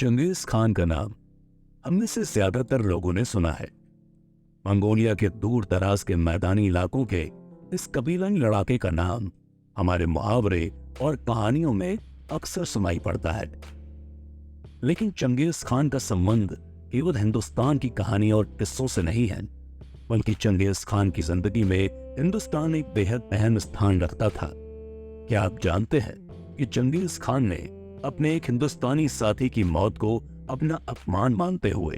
Genghis Khan का नाम हम में से ज्यादातर लोगों ने सुना है। मंगोलिया के दूर दराज के मैदानी इलाकों के इस कबीलाई लड़ाके का नाम हमारे मुहावरे और कहानियों में अक्सर सुनाई पड़ता है। लेकिन चंगेज खान का संबंध केवल हिंदुस्तान की कहानी और किस्सों से नहीं है, बल्कि चंगेज खान की जिंदगी में हिंदुस्तान एक बेहद अहम स्थान रखता था। क्या आप जानते हैं कि चंगेज खान ने अपने एक हिंदुस्तानी साथी की मौत को अपना अपमान मानते हुए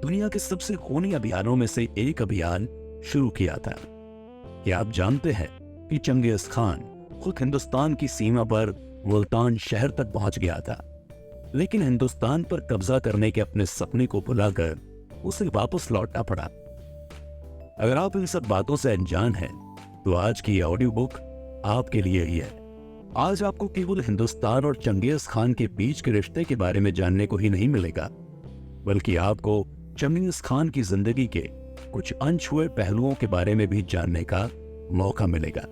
दुनिया के सबसे खूनी अभियानों में से एक अभियान शुरू किया था? क्या आप जानते हैं कि चंगेज खान खुद हिंदुस्तान की सीमा पर मुल्तान शहर तक पहुंच गया था, लेकिन हिंदुस्तान पर कब्जा करने के अपने सपने को भुलाकर उसे वापस लौटना पड़ा। अगर आप इन सब बातों से अनजान हैं, तो आज की ऑडियो बुक आपके लिए ही है। आज आपको केवल हिंदुस्तान और चंगेज खान के बीच के रिश्ते के बारे में जानने को ही नहीं मिलेगा, बल्कि आपको चंगेज खान की जिंदगी के कुछ अनछुए पहलुओं के बारे में भी जानने का मौका मिलेगा,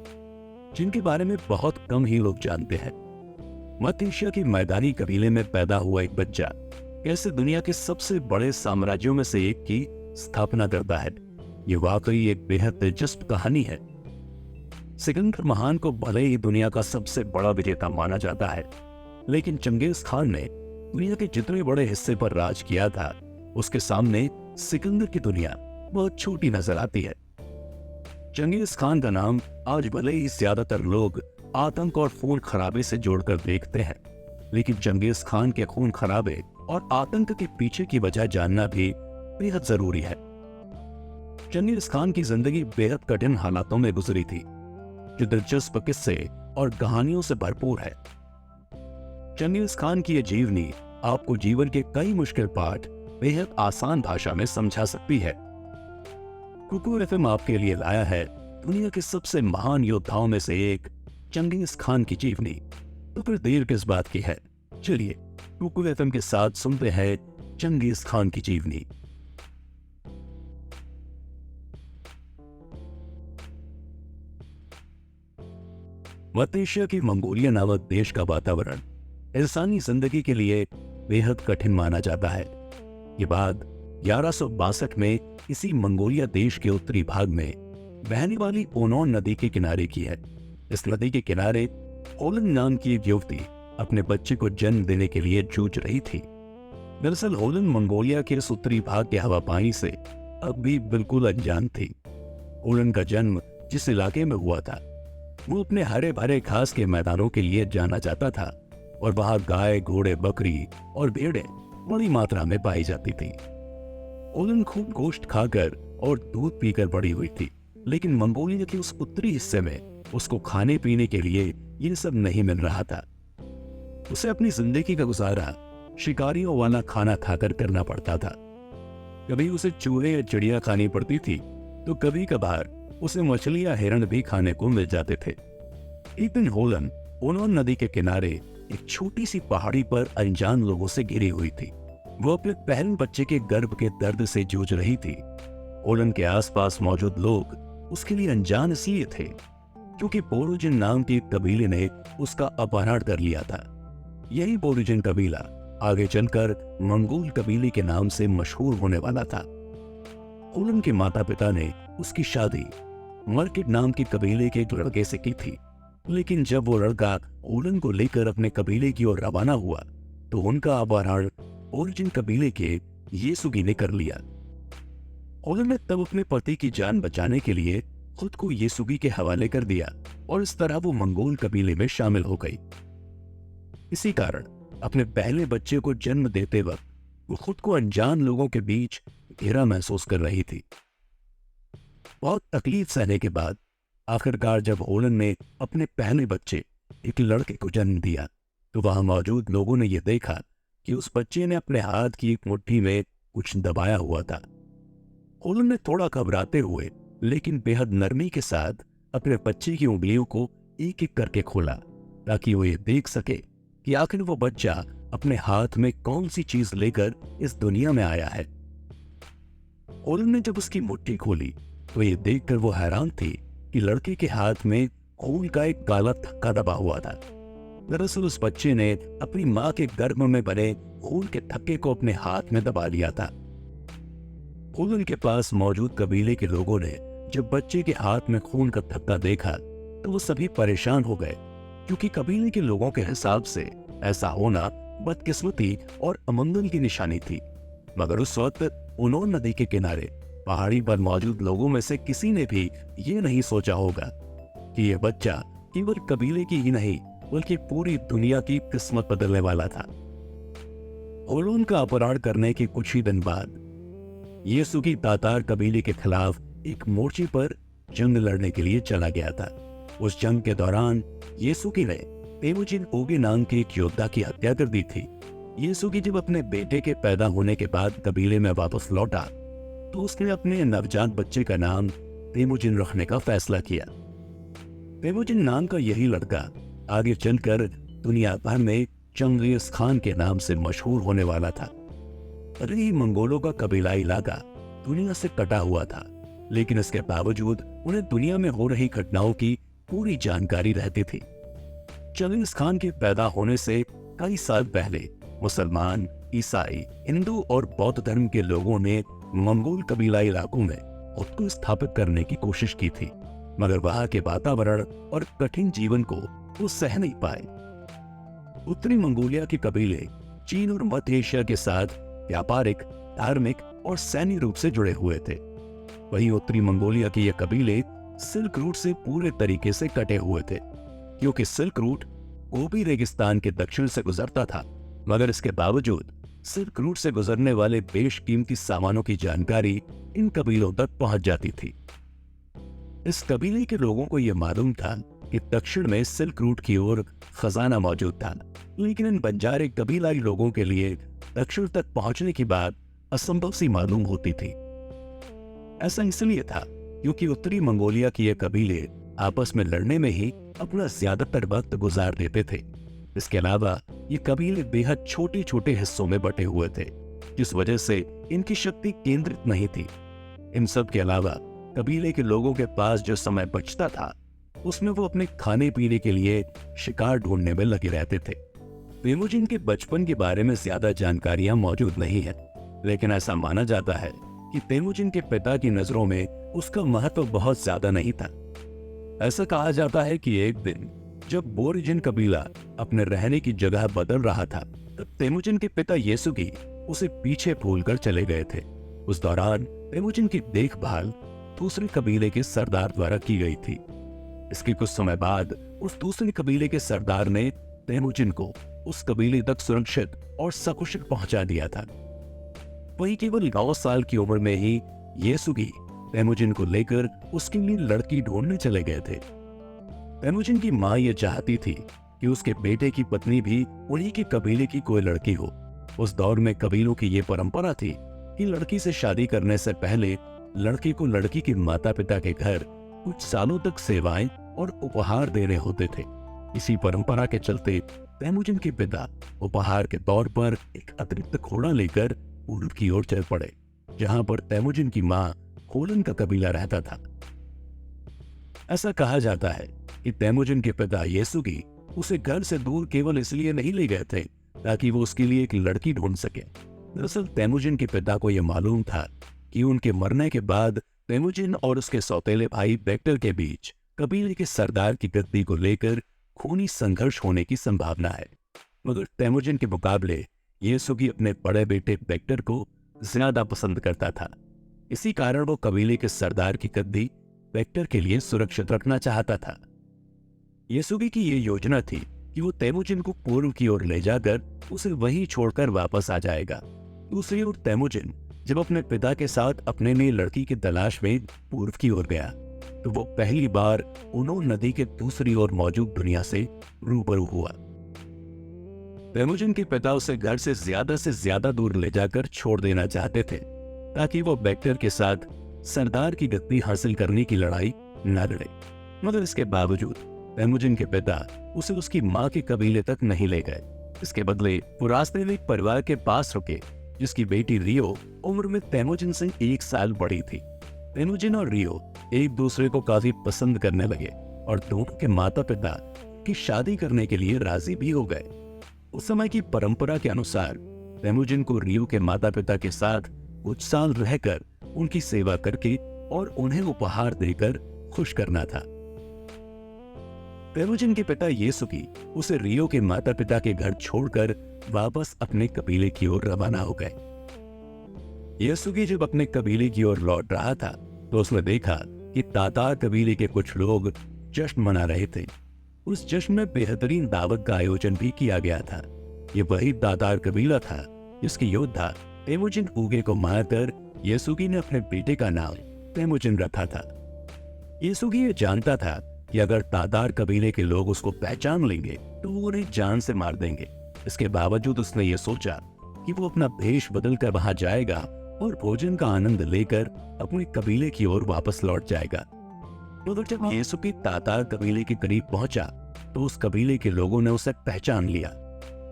जिनके बारे में बहुत कम ही लोग जानते हैं। मध्य एशिया के मैदानी कबीले में पैदा हुआ एक बच्चा कैसे दुनिया के सबसे बड़े साम्राज्यों में से एक की स्थापना करता है, ये वाकई एक बेहद दिलचस्प कहानी है। सिकंदर महान को भले ही दुनिया का सबसे बड़ा विजेता माना जाता है, लेकिन चंगेज खान ने दुनिया के जितने बड़े हिस्से पर राज किया था, उसके सामने सिकंदर की दुनिया बहुत छोटी नजर आती है। चंगेज खान का नाम आज भले ही ज्यादातर लोग आतंक और खून खराबे से जोड़कर देखते हैं, लेकिन चंगेज खान के खून खराबे और आतंक के पीछे की वजह जानना भी बेहद जरूरी है। चंगेज खान की जिंदगी बेहद कठिन हालातों में गुजरी थी, जो दिलचस्प किस्से और कहानियों से भरपूर है। चंगेज खान की यह जीवनी आपको जीवन के कई मुश्किल पाठ बेहद आसान भाषा में समझा सकती है। कुकू एफएम आपके लिए लाया है दुनिया के सबसे महान योद्धाओं में से एक चंगेज खान की जीवनी। तो फिर देर किस बात की है, चलिए कुकू एफएम के साथ सुनते हैं चंगेज खान की जीवनी। मध्य एशिया की मंगोलिया नामक देश का वातावरण इंसानी जिंदगी के लिए बेहद कठिन माना जाता है। ये बात 1162 में इसी मंगोलिया देश के उत्तरी भाग में बहने वाली ओनोन नदी के किनारे की है। इस नदी के किनारे होलन नाम की एक युवती अपने बच्चे को जन्म देने के लिए जूझ रही थी। दरअसल होलन मंगोलिया के इस उत्तरी भाग के हवा पानी से अब भी बिल्कुल अनजान थी। होलन का जन्म जिस इलाके में हुआ था, वो अपने हरे भरे घास के मैदानों के लिए जाना जाता था और वहां गाय, घोड़े, बकरी और भेड़ें बड़ी मात्रा में पाई जाती थी। होलन खूब गोश्त खाकर और दूध पीकर बड़ी हुई थी, लेकिन मंगोलिया के उस उत्तरी हिस्से में उसको खाने पीने के लिए ये सब नहीं मिल रहा था। उसे अपनी जिंदगी का गुजारा शिकारियों वाला खाना खाकर करना पड़ता था। कभी उसे चूहे या चिड़िया खानी पड़ती थी, तो कभी कभार उसे मछली या हिरण भी खाने को मिल जाते थे। एक दिन होलन ओनोन नदी के किनारे एक छोटी सी पहाड़ी पर अनजान लोगों से घिरी हुई थी। वो अपने पहले बच्चे के गर्भ के दर्द से जूझ रही थी। होलन के आसपास मौजूद लोग उसके लिए अनजान इसलिए थे क्योंकि बोरोजिन नाम के कबीले ने उसका अपहरण कर लिया था। यही बोरोजिन कबीला आगे चलकर मंगोल कबीले के नाम से मशहूर होने वाला था। होलन के माता पिता ने उसकी शादी मर्किट नाम के कबीले के एक लड़के से की थी, लेकिन जब वो लड़का होलन को लेकर अपने कबीले की ओर रवाना हुआ, तो उनका अपहरण बोरोजिन कबीले के येसुगी ने कर लिया। होलन ने तब अपने पति की जान बचाने के लिए खुद को येसुगी के हवाले कर दिया और इस तरह वो मंगोल कबीले में शामिल हो गई। इसी कारण अपने पहले बच्चे को जन्म देते वक्त वो खुद को अनजान लोगों के बीच घेरा महसूस कर रही थी। बहुत तकलीफ सहने के बाद आखिरकार जब होलन ने अपने पहले बच्चे एक लड़के को जन्म दिया, तो वहां मौजूद लोगों ने यह देखा कि उस बच्चे ने अपने हाथ की एक मुट्ठी में कुछ दबाया हुआ था। होलन ने थोड़ा घबराते हुए लेकिन बेहद नरमी के साथ अपने बच्चे की उंगलियों को एक एक करके खोला, ताकि वो ये देख सके कि आखिर वो बच्चा अपने हाथ में कौन सी चीज लेकर इस दुनिया में आया है। होलन ने जब उसकी मुट्ठी खोली, तो ये देखकर वो हैरान थी कि लड़के के हाथ में खून का एक काला थक्का दबा हुआ था। दरअसल उस बच्चे ने अपनी माँ के गर्भ में बने खून के थक्के को अपने हाथ में दबा लिया था। खून के पास मौजूद कबीले के लोगों ने जब बच्चे के हाथ में खून का थक्का देखा तो वो सभी परेशान हो गए, क्योंकि कबीले के लोगों के हिसाब से ऐसा होना बदकिस्मती और अमंगल की निशानी थी। मगर उस वक्त उन्होंने नदी के किनारे पहाड़ी पर मौजूद लोगों में से किसी ने भी ये नहीं सोचा होगा कि यह बच्चा केवल कबीले की ही नहीं बल्कि पूरी दुनिया की किस्मत बदलने वाला था। होलोन का अपहरण करने के कुछ ही दिन बाद येसुकी तातार कबीले के खिलाफ एक मोर्चे पर जंग लड़ने के लिए चला गया था। उस जंग के दौरान येसुकी ने तेमुजिन ओगे नाम के एक योद्धा की हत्या कर दी थी। येसुकी जब अपने बेटे के पैदा होने के बाद कबीले में वापस लौटा तो उसने अपने नवजात बच्चे का नाम तेमुजिन रखने का फैसला किया। तेमुजिन नाम का यही लड़का आगे चलकर दुनिया भर में चंगेज खान के नाम से मशहूर होने वाला था। रही मंगोलों का कबीलाई इलाका दुनिया से कटा हुआ था, लेकिन इसके बावजूद उन्हें दुनिया में हो रही घटनाओं की पूरी जानकारी रहती थी। चंगेज खान के पैदा होने से कई साल पहले मुसलमान, ईसाई, हिंदू और बौद्ध धर्म के लोगों ने मंगोल कबीलाई इलाकों में खुद को स्थापित करने की कोशिश की थी, मगर वहां के वातावरण और कठिन जीवन को वो सह नहीं पाए। उत्तरी मंगोलिया के कबीले चीन और मध्य एशिया के साथ व्यापारिक, धार्मिक और सैन्य रूप से जुड़े हुए थे। वहीं उत्तरी मंगोलिया के ये कबीले सिल्क रूट से पूरे तरीके से कटे हुए थे, क्योंकि सिल्क रूट गोबी रेगिस्तान के दक्षिण से गुजरता था। मगर इसके बावजूद सिल्क रूट से गुजरने वाले बेशकीमती सामानों की जानकारी इन कबीलों तक पहुंच जाती थी। इस कबीले के लोगों को यह मालूम था कि दक्षिण में सिल्क रूट की ओर खजाना मौजूद था, लेकिन इन बंजारे कबीलाई लोगों के लिए दक्षिण तक पहुंचने की बात असंभव सी मालूम होती थी। ऐसा इसलिए था क्योंकि उत्तरी मंगोलिया के ये कबीले आपस में लड़ने में ही अपना ज्यादातर वक्त गुजार देते थे। इसके अलावा ये कबीले बेहद छोटे छोटे हिस्सों में बटे हुए थे, जिस वजह से इनकी शक्ति केंद्रित नहीं थी। इन सब के अलावा कबीले के लोगों के पास जो समय बचता था उसमें वो अपने खाने पीने के लिए शिकार ढूंढने में लगे रहते थे। तेमुजिन के बचपन के बारे में ज्यादा जानकारियां मौजूद नहीं है, लेकिन ऐसा माना जाता है कि तेमुजिन के पिता की नजरों में उसका महत्व बहुत ज्यादा नहीं था। ऐसा कहा जाता है कि एक दिन जब बोरिजिन कबीला अपने रहने की जगह बदल रहा था, तब तेमुजिन के पिता येसुगी उसे पीछे भूलकर चले गए थे। उस दौरान तेमुजिन की देखभाल दूसरे कबीले के सरदार द्वारा की गई थी। इसके कुछ समय बाद उस दूसरे कबीले के सरदार ने तेमुजिन को उस कबीले तक सुरक्षित और सकुशल पहुंचा दिया था। वही केवल 9 साल की उम्र में ही येसुगी तेमुजिन को लेकर उसके लिए लड़की ढूंढने चले गए थे। तेमुजिन की मां यह चाहती थी कि उसके बेटे की पत्नी भी उन्हीं के कबीले की कोई लड़की हो। उस दौर में कबीलों की यह परंपरा थी कि लड़की से शादी करने से पहले लड़की को लड़की के माता पिता के घर कुछ सालों तक सेवाएं और उपहार देने होते थे। इसी परंपरा के चलते तेमुजिन के पिता उपहार के तौर पर एक अतिरिक्त घोड़ा लेकर पूर्व की ओर चल पड़े, जहां पर तेमुजिन की मां होलन का कबीला रहता था। ऐसा कहा जाता है कि तेमुजिन के पिता येसुगी उसे घर से दूर केवल इसलिए नहीं ले गए थे ताकि वो उसके लिए एक लड़की ढूंढ सके। दरअसल तेमुजिन के पिता को यह मालूम था कि उनके मरने के बाद तेमुजिन और उसके सौतेले भाई बेक्टर के बीच कबीले के सरदार की गद्दी को लेकर खूनी संघर्ष होने की संभावना है। मगर तेमुजिन के मुकाबले येसुगी अपने बड़े बेटे बेक्टर को ज्यादा पसंद करता था। इसी कारण वो कबीले के सरदार की गद्दी बेक्टर के लिए सुरक्षित रखना चाहता था। येसुगी की ये योजना थी कि वो तेमुजिन को पूर्व की ओर ले जाकर उसे वहीं छोड़कर वापस आ जाएगा। दूसरी ओर तेमुजिन जब अपने पिता के साथ अपने लिए लड़की की तलाश में पूर्व की ओर गया तो वो पहली बार उनो नदी के दूसरी ओर मौजूद दुनिया से रूबरू हुआ। तेमुजिन के पिता उसे घर से ज्यादा दूर ले जाकर छोड़ देना चाहते थे ताकि वो बेक्टर के साथ सरदार की गद्दी हासिल करने की लड़ाई न लड़े। मगर इसके बावजूद तेमुजिन के पिता उसे उसकी मां के कबीले तक नहीं ले गए। इसके बदले वो रास्ते में एक परिवार के पास रुके जिसकी बेटी रियो उम्र में तेमुजिन से 1 साल बड़ी थी। तेमुजिन और रियो एक दूसरे को काफी पसंद करने लगे और दोनों के माता पिता उनकी शादी करने के लिए राजी भी हो गए। उस समय की परंपरा के अनुसार तेमुजिन को रियो के माता पिता के साथ कुछ साल रहकर उनकी सेवा करके और उन्हें उपहार देकर खुश करना था। तेमुजिन के पिता येसुकी उसे रियो के माता पिता के घर छोड़कर वापस अपने कबीले की ओर रवाना हो गए। येसुकी जब अपने कबीले की ओर लौट रहा था तो उसने देखा कि तातार कबीले के कुछ लोग जश्न मना रहे थे। उस जश्न में बेहतरीन दावत का आयोजन भी किया गया था। ये वही तातार कबीला था जिसके योद्धा तेमुजिन उगे को मारकर येसुकी ने अपने बेटे का नाम तेमुजिन रखा था। येसुकी ये जानता था कि अगर तातार कबीले के लोग उसको पहचान लेंगे तो वो उन्हें जान से मार देंगे। इसके बावजूद उसने ये सोचा कि वो अपना भेष बदलकर वहां जाएगा और भोजन का आनंद लेकर अपने कबीले की ओर वापस लौट जाएगा। मगर जब येसुकी तातार कबीले के करीब पहुंचा तो उस कबीले के लोगों ने उसे पहचान लिया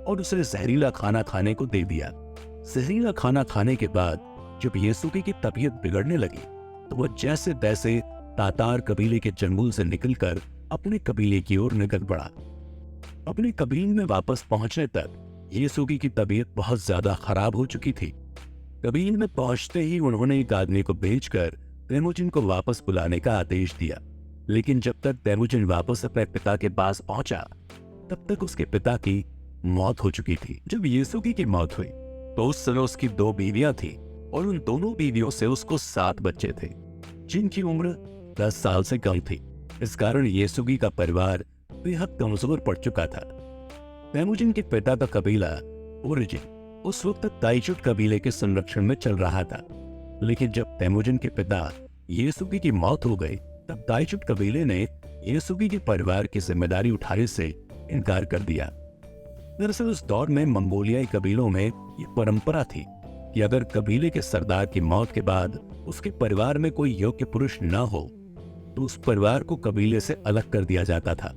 और उसे जहरीला खाना खाने को दे दिया। जहरीला खाना खाने के बाद जब येसुकी की तबीयत बिगड़ने लगी तो वह जैसे तैसे तातार कबीले के चंगुल से निकलकर अपने कबीले की ओर निकल पड़ा। अपने कबीले में वापस पहुंचने तक येसुकी की तबीयत बहुत ज्यादा खराब हो चुकी थी। कबीले में पहुंचते ही उन्होंने एक आदमी को भेजकर तेमुजिन को वापस बुलाने का आदेश दिया। लेकिन जब तक तेमुजिन वापस अपने पिता के पास पहुंचा तब तक उसके पिता की मौत हो चुकी थी। जब येसुकी की मौत हुई तो उस समय उसकी 2 बीवियां थी और उन दोनों बीवियों से उसको 7 बच्चे थे जिनकी उम्र 10 साल से कम थी। इस कारण येसुकी का परिवार बेहद कमजोर पड़ चुका था। तेमुजिन के पिता का कबीला ओरिजिन उस वक्त ताइचुट कबीले के संरक्षण में चल रहा था। लेकिन जब तेमुजिन के पिता येसुकी की मौत हो गई तब ताइचुट कबीले ने येसुकी के परिवार की जिम्मेदारी उठाने से इनकार कर दिया। दरअसल उस दौर में मंगोलियाई कबीलों में यह परंपरा थी कि अगर कबीले के सरदार की मौत के बाद उसके परिवार में कोई योग्य पुरुष न हो तो उस परिवार को कबीले से अलग कर दिया जाता था।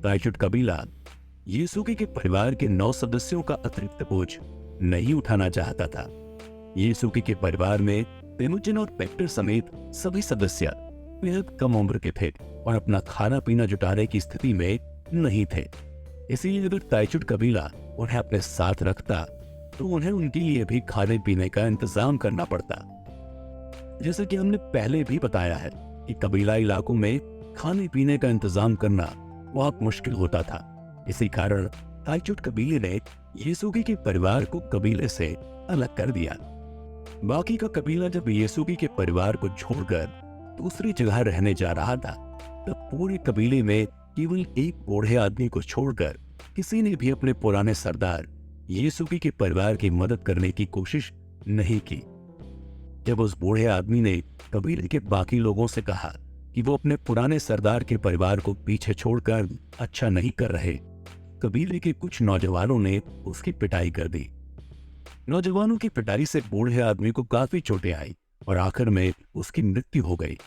ताइचुट कबीला येसुकी के परिवार के 9 सदस्यों का अतिरिक्त बोझ नहीं उठाना चाहता था। येसुकी के परिवार में तेमुजिन और पेक्टर समेत सभी सदस्य बेहद कम उम्र के थे और अपना खाना पीना जुटाने की स्थिति में नहीं थे। इसीलिए अगर ताइचुट कबीला उन्हें अपने साथ रखता तो उन्हें उनके लिए भी खाने पीने का इंतजाम करना पड़ता। जैसे कि हमने पहले भी बताया है कि कबीलाई इलाकों में खाने पीने का इंतजाम करना बहुत मुश्किल होता था। इसी कारण ताइचुट कबीले ने येसुकी के परिवार को कबीले से अलग कर दिया। बाकी का कबीला जब येसुकी के परिवार को छोड़कर दूसरी जगह रहने जा रहा था तब पूरे कबीले में केवल एक बूढ़े आदमी को छोड़कर किसी ने भी अपने पुराने सरदार येसुकी के परिवार की मदद करने की कोशिश नहीं की। जब उस बूढ़े आदमी ने कबीले के बाकी लोगों से कहा कि वो अपने पुराने सरदार के परिवार को पीछे छोड़कर अच्छा नहीं कर रहे, कबीले के कुछ नौजवानों ने उसकी पिटाई कर दी। नौजवानों की पिटाई से बूढ़े आदमी को काफी चोटें आई और आखिर में उसकी मृत्यु हो गई।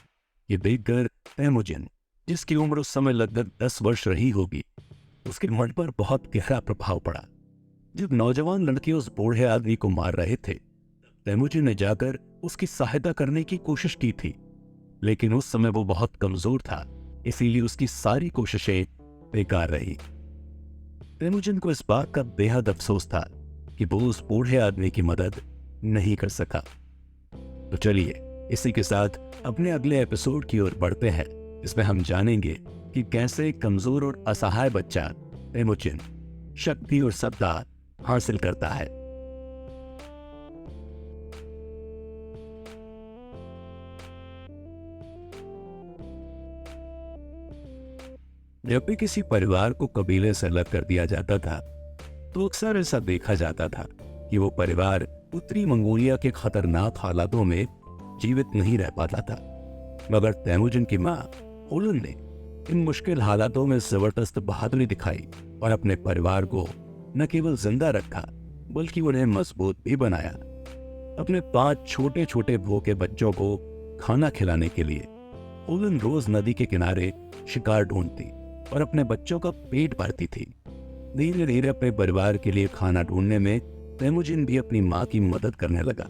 ये देखकर तेमुजिन, जिसकी उम्र उस समय लगभग 10 वर्ष रही होगी, उसके मन पर बहुत गहरा प्रभाव पड़ा। जब नौजवान लड़के उस बूढ़े आदमी को मार रहे थे तेमुजिन ने जाकर उसकी सहायता करने की कोशिश की थी, लेकिन उस समय वो बहुत कमजोर था, इसीलिए उसकी सारी कोशिशें बेकार रही। तेमुजिन को इस बात का बेहद अफसोस था कि वो उस बूढ़े आदमी की मदद नहीं कर सका। तो चलिए इसी के साथ अपने अगले एपिसोड की ओर बढ़ते हैं, इसमें हम जानेंगे कि कैसे कमजोर और असहाय बच्चा तेमुजिन शक्ति और सत्ता हासिल करता है। जब भी किसी परिवार को कबीले से अलग कर दिया जाता था तो अक्सर ऐसा देखा जाता था कि वो परिवार उत्तरी मंगोलिया के खतरनाक हालातों में जीवित नहीं रह पाता था। मगर तेमुजिन की मां होलन ने इन मुश्किल हालातों में जबरदस्त बहादुरी दिखाई और अपने परिवार को न केवल जिंदा रखा बल्कि उन्हें मजबूत भी बनाया। अपने 5 छोटे छोटे भूखे बच्चों को खाना खिलाने के लिए होलन रोज नदी के किनारे शिकार ढूंढती और अपने बच्चों का पेट भरती थी। धीरे धीरे अपने परिवार के लिए खाना ढूंढने में तेमुजिन भी अपनी मां की मदद करने लगा।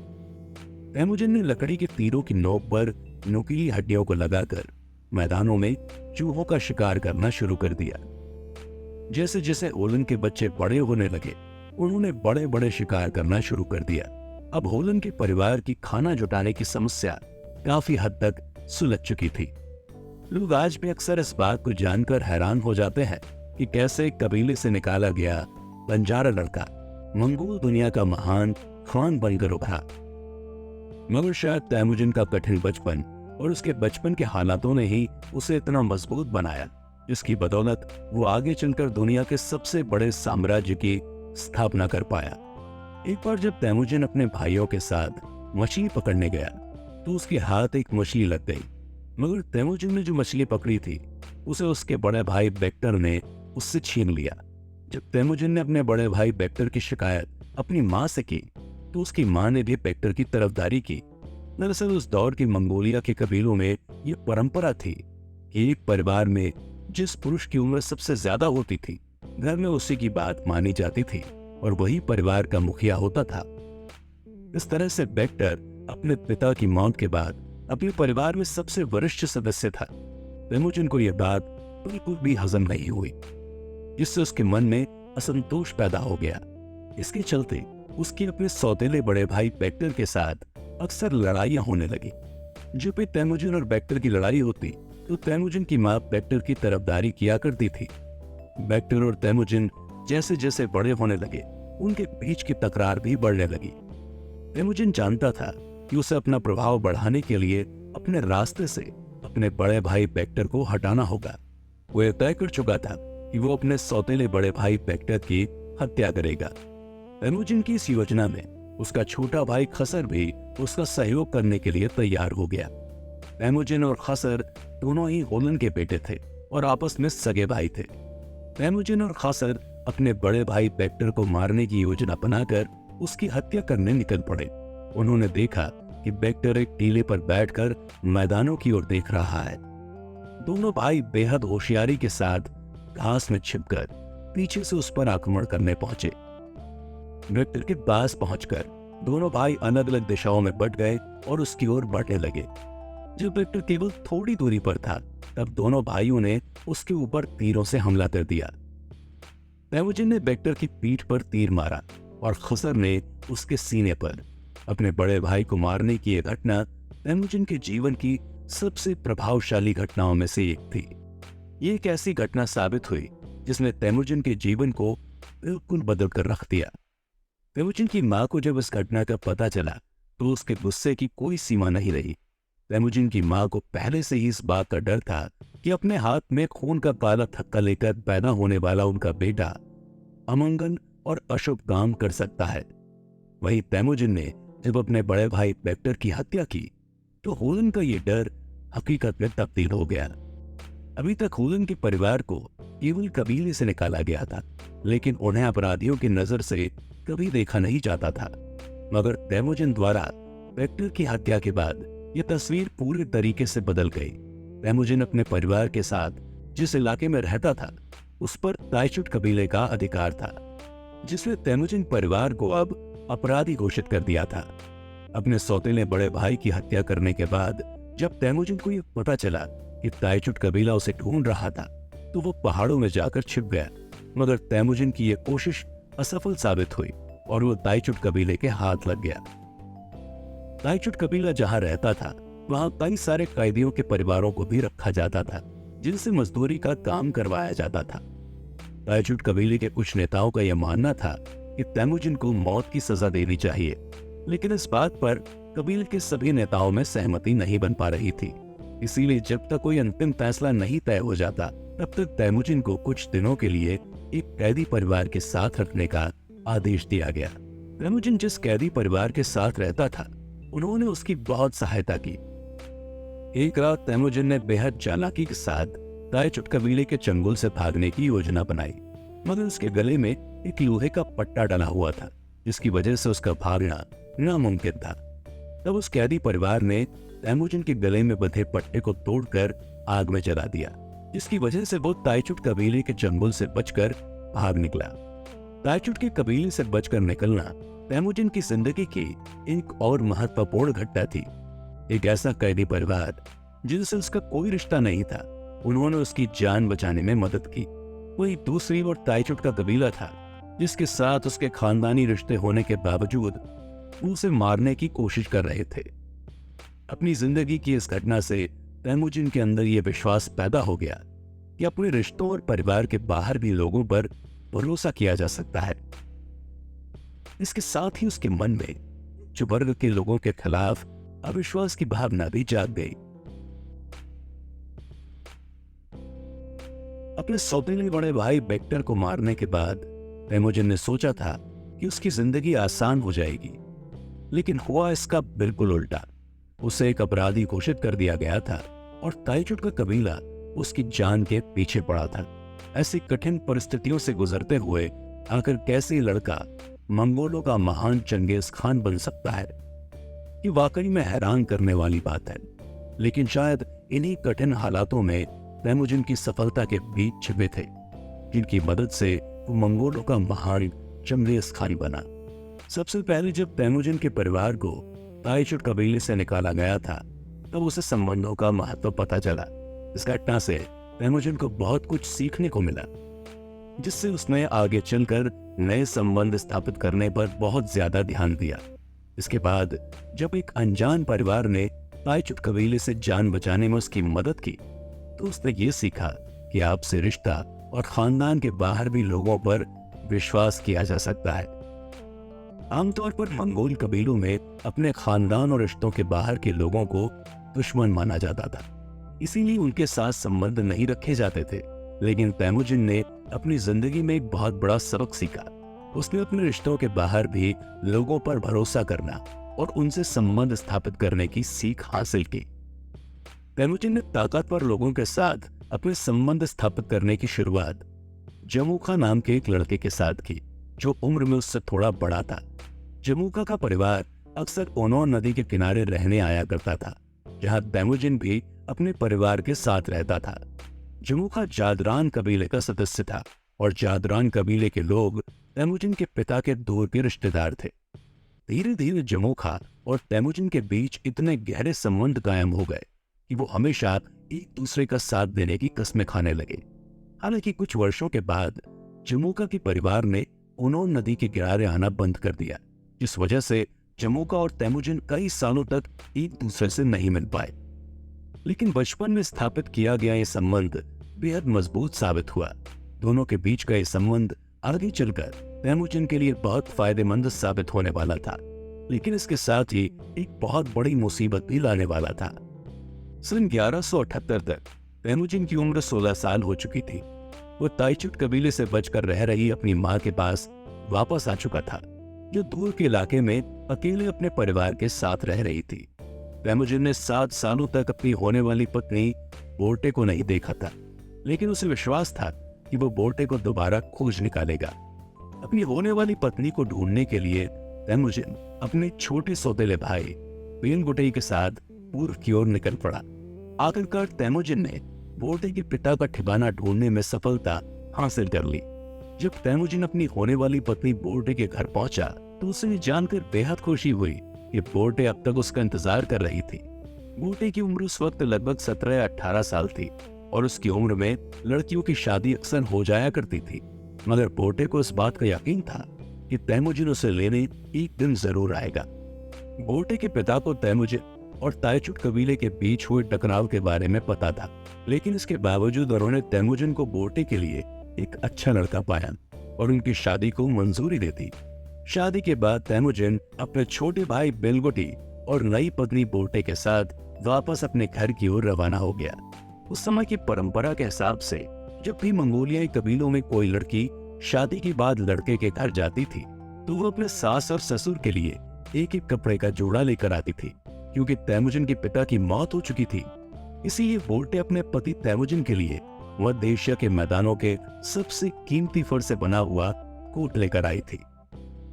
तेमुजिन ने लकड़ी के तीरों की नोक पर नुकीली हड्डियों को लगाकर मैदानों में चूहों का शिकार करना शुरू कर दिया। जैसे जैसे होलन के बच्चे बड़े होने लगे, उन्होंने बड़े बड़े शिकार करना शुरू कर दिया। अब होलन के परिवार की खाना जुटाने की समस्या काफी हद तक सुलझ चुकी थी। लोग आज भी अक्सर इस बात को जानकर हैरान हो जाते हैं कि कैसे कबीले से निकाला गया बंजारा लड़का मंगोल दुनिया का महान खान बनकर उभरा। मगर शायद तैमुजिन का कठिन बचपन और उसके बचपन के हालातों ने ही उसे इतना मजबूत बनाया, जिसकी बदौलत वो आगे चलकर दुनिया के सबसे बड़े साम्राज्य की स्थापना कर पाया। एक बार जब तैमुजिन अपने भाइयों के साथ मछली पकड़ने गया तो उसके हाथ एक मछली लग गई। मगर तैमुजिन ने जो मछली पकड़ी थी उसे उसके बड़े भाई बेक्टर ने उससे छीन लिया। जब तैमुजिन ने अपने बड़े भाई बेक्टर की शिकायत अपनी माँ से की तो उसकी माँ ने भी बेक्टर की तरफदारी की। दरअसल उस दौर की मंगोलिया के कबीलों में ये परंपरा थी कि एक परिवार में जिस पुरुष की उम्र सबसे ज्यादा होती थी, घर में उसी की बात मानी जाती थी और वही परिवार का मुखिया होता था। इस तरह से बेक्टर अपने पिता की मौत के बाद अपने परिवार में सबसे वरिष्ठ सदस्य था। तैमुजिन को यह बात बिल्कुल भी हजम नहीं हुई, जिससे उसके मन में असंतोष पैदा हो गया। इसके चलते उसके अपने सौतेले बड़े भाई बेक्टर के साथ अक्सर लड़ाइयां होने लगी। जब भी तैमुजिन और बेक्टर की लड़ाई होती तो तैमुजिन की मां बेक्टर की तरफदारी किया करती थी। बेक्टर और तैमुजिन जैसे जैसे बड़े होने लगे, उनके बीच की तकरार भी बढ़ने लगी। तैमुजिन जानता था कि उसे अपना प्रभाव बढ़ाने के लिए अपने रास्ते से अपने बड़े भाई बेक्टर को हटाना होगा। वो यह तय कर चुका था कि वो अपने सौतेले बड़े भाई बेक्टर की हत्या करेगा। तैमुजिन की इस योजना में उसका छोटा भाई खसर भी उसका सहयोग करने के लिए तैयार हो गया। तैमुजिन और खसर दोनों ही होलन के बेटे थे और आपस में सगे भाई थे। तैमुजिन और खसर अपने बड़े भाई बेक्टर को मारने की योजना बनाकर उसकी हत्या करने निकल पड़े। उन्होंने देखा कि बेक्टर एक टीले पर बैठकर मैदानों की ओर देख रहा है। दोनों भाई बेहद होशियारी के साथ घास में छिपकर पीछे से उस पर आक्रमण करने पहुंचे। बेक्टर के पास पहुंचकर दोनों भाई अलग अलग दिशाओं में बट गए और उसकी ओर बढ़ने लगे। जब बेक्टर केवल थोड़ी दूरी पर था तब दोनों भाइयों ने उसके ऊपर तीरों से हमला कर दिया। तैमुजिन ने बेक्टर की पीठ पर तीर मारा और खसर ने उसके सीने पर। अपने बड़े भाई को मारने की यह घटना तैमुजिन के जीवन की सबसे प्रभावशाली घटनाओं में से एक थी। ये एक ऐसी घटना साबित हुई जिसने तैमुजिन के जीवन को बिल्कुल बदल कर रख दिया। तैमुजिन की मां को जब इस घटना का पता चला तो उसके गुस्से की कोई सीमा नहीं रही। तैमुजिन की मां को पहले से ही इस बात का डर था कि अपने हाथ में खून का काला थक्का लेकर पैदा होने वाला उनका बेटा अमंगल और अशुभ काम कर सकता है। वहीं तैमुजिन ने जब अपने बड़े भाई बेक्टर की हत्या की तो होलन का ये डर हकीकत में तब्दील हो गया। अभी तक होलन के परिवार को केवल कबीले से निकाला गया था, लेकिन उन्हें अपराधियों की नजर से कभी देखा नहीं जाता था। मगर तैमुजिन द्वारा बेक्टर की हत्या के बाद यह तस्वीर पूरी तरीके से बदल गई। तैमुजिन अपने परिवार के साथ जिस इलाके में रहता था उस पर ताइचुट कबीले का अधिकार था, जिसने तैमुजिन परिवार को अब अपराधी घोषित कर दिया था। अपने सौतेले बड़े भाई की हत्या करने के बाद जब तैमुजिन को यह पता चला कि ताइचुट कबीला उसे ढूंढ रहा था तो वो पहाड़ों में जाकर छिप गया। मगर तैमुजिन की यह कोशिश असफल साबित हुई और वो ताइचुट कबीले के हाथ लग गया। ताइचुट कबीला जहां रहता था वहां कई सारे कैदियों के परिवारों को भी रखा जाता था, जिनसे मजदूरी का काम करवाया जाता था। ताइचुट कबीले के कुछ नेताओं का यह मानना था कि तैमुजिन को मौत की सजा देनी चाहिए, लेकिन इस बात पर कबीले के सभी नेताओं में सहमति नहीं बन पा रही थी। इसीलिए जब तक कोई अंतिम फैसला नहीं तय हो जाता तब तक तैमुजिन को कुछ दिनों के लिए एक कैदी परिवार के साथ रखने का आदेश दिया गया। तैमुजिन जिस कैदी परिवार के साथ रहता था उन्होंने उसकी बहुत सहायता की। एक रात तैमुजिन ने बेहद चालाकी के साथ ताइचुट कबीले के चंगुल से भागने की योजना बनाई, मगर उसके गले में एक लोहे का पट्टा डला हुआ था, जिसकी वजह से उसका भागना नामुमकिन था। तब उस कैदी परिवार ने तैमुजिन के गले में बंधे पट्टे को तोड़कर आग में जला दिया, जिसकी वजह से वो ताइचुट कबीले के चंगुल से बचकर भाग निकला। ताइचुट के कबीले से बचकर निकलना तैमुजिन की जिंदगी की एक और महत्वपूर्ण घटना थी। एक ऐसा कैदी परिवार जिनसे उसका कोई रिश्ता नहीं था, उन्होंने उसकी जान बचाने में मदद की। वही दूसरी ओर ताइचुट का कबीला था, जिसके साथ उसके खानदानी रिश्ते होने के बावजूद वो उसे मारने की कोशिश कर रहे थे। अपनी जिंदगी की इस घटना से तैमुजिन के अंदर यह विश्वास पैदा हो गया कि अपने रिश्तों और परिवार के बाहर भी लोगों पर भरोसा किया जा सकता है। इसके साथ ही उसके मन में जो वर्ग के लोगों के खिलाफ अविश्वास की भावना भी जाग गई। अपने सौतेले बड़े भाई बेक्टर को मारने के बाद तैमुजिन ने सोचा था कि उसकी जिंदगी आसान हो जाएगी, लेकिन हुआ इसका बिल्कुल उल्टा। उसे एक अपराधी घोषित कर दिया गया था और ताइचुट का कबीला उसकी जान के पीछे पड़ा था। ऐसी कठिन परिस्थितियों से गुजरते हुए आखिर कैसे लड़का मंगोलों का महान चंगेज खान बन सकता है, ये वाकई में हैरान करने वाली बात है। लेकिन शायद इन्हीं कठिन हालातों में तैमुजिन की सफलता के बीच छिपे थे, जिनकी मदद से वो मंगोलों का महान चंगेज खान बना। सबसे पहले जब तैमुजिन के परिवार को ताइचुट कबीले से निकाला गया था, तब उसे संबंधों का महत्व पता चला। इस घटना से तैमुजिन को बहुत कुछ सीखने को मिला, जिससे उसने आगे चलकर नए संबंध स्थापित करने पर बहुत ज्यादा ध्यान दिया। इसके बाद जब एक अनजान परिवार ने ताइचुट कबीले से जान बचाने में उसकी मदद की, तो उसने ये सीखा कि आपसे रिश्ता और खानदान के बाहर भी लोगों पर विश्वास किया जा सकता है। आमतौर पर मंगोल कबीलों में अपने खानदान और रिश्तों के बाहर के लोगों को दुश्मन माना जाता था, इसीलिए उनके साथ संबंध नहीं रखे जाते थे। लेकिन तैमुजिन ने अपनी जिंदगी में एक बहुत बड़ा सबक सीखा। उसने अपने रिश्तों के बाहर भी लोगों पर भरोसा करना और उनसे संबंध स्थापित करने की सीख हासिल की। तैमुजिन ने ताकतवर लोगों के साथ अपने संबंध स्थापित करने की शुरुआत जमुखा नाम के एक लड़के के साथ की, जो उम्र में उससे थोड़ा बड़ा था। जमुखा का परिवार अक्सर ओनो नदी के किनारे रहने आया करता था, जहां तैमुजिन भी अपने परिवार के साथ रहता था। जमुखा जादरान कबीले का सदस्य था और जादरान कबीले के लोग तैमुजिन के पिता के दूर के रिश्तेदार थे। धीरे धीरे जमुखा और तैमुजिन के बीच इतने गहरे संबंध कायम हो गए कि वो हमेशा एक दूसरे का साथ देने की कस्में खाने लगे। हालांकि कुछ वर्षों के बाद जमुखा के परिवार ने ओनो नदी के किनारे आना बंद कर दिया, जिस वजह से जमुखा और तैमुजिन कई सालों तक एक दूसरे से नहीं मिल पाए। लेकिन बचपन में स्थापित किया गया ये संबंध बेहद मजबूत साबित हुआ। दोनों के बीच का ये संबंध आगे चलकर तैमुजिन के लिए बहुत फायदेमंद साबित होने वाला था, लेकिन इसके साथ ही एक बहुत बड़ी मुसीबत भी लाने वाला था। सन 1178 तक तैमुजिन की उम्र 16 साल हो चुकी थी। वो ताइचुट कबीले से बचकर रह रही अपनी माँ के पास वापस आ चुका था, जो दूर के इलाके में अकेले अपने परिवार के साथ रह रही थी। तैमुजिन ने 7 सालों तक अपनी होने वाली पत्नी बोर्टे को नहीं देखा था, लेकिन उसे विश्वास था कि वो बोर्टे को दोबारा खोज निकालेगा। अपनी होने वाली पत्नी को ढूंढने के लिए तैमुजिन अपने छोटे सौतेले भाई पेनगुटई के साथ पूर्व की ओर निकल पड़ा। आखिरकार तैमुजिन ने बोर्टे के पिता का ठिकाना ढूंढने में सफलता हासिल कर ली। जब तैमुजिन अपनी होने वाली पत्नी बोर्टे के घर पहुंचा, तो उसे ये जानकर बेहद खुशी हुई कि बोर्टे अब तक उसका इंतजार कर रही थी। बोर्टे की उम्र उस वक्त लगभग 17 या 18 साल थी और उसकी उम्र में लड़कियों की शादी अक्सर हो जाया करती थी, मगर बोर्टे को इस बात का यकीन था कि तैमुजिन उसे लेने एक दिन जरूर आएगा। बोर्टे के पिता को तैमुजिन और ताइचुट कबीले के बीच हुए टकराव के बारे में पता था, लेकिन इसके बावजूद उन्होंने तैमुजिन को बोर्टे के लिए एक अच्छा लड़का पाया और उनकी शादी को मंजूरी दे दी। शादी के बाद तैमुजिन अपने छोटे भाई बेलगोटी और नई पत्नी बोर्टे के साथ वापस अपने घर की ओर रवाना हो गया। उस समय की परंपरा के हिसाब से जब भी मंगोलियाई कबीलों में कोई लड़की शादी के बाद लड़के के घर जाती थी, तो वो अपने सास और ससुर के लिए एक एक कपड़े का जोड़ा लेकर आती थी। क्योंकि तैमुजिन के पिता की मौत हो चुकी थी, इसीलिए बोर्टे अपने पति तैमुजिन के लिए मध्य एशिया के मैदानों के सबसे कीमती फर से बना हुआ कोट लेकर आई थी।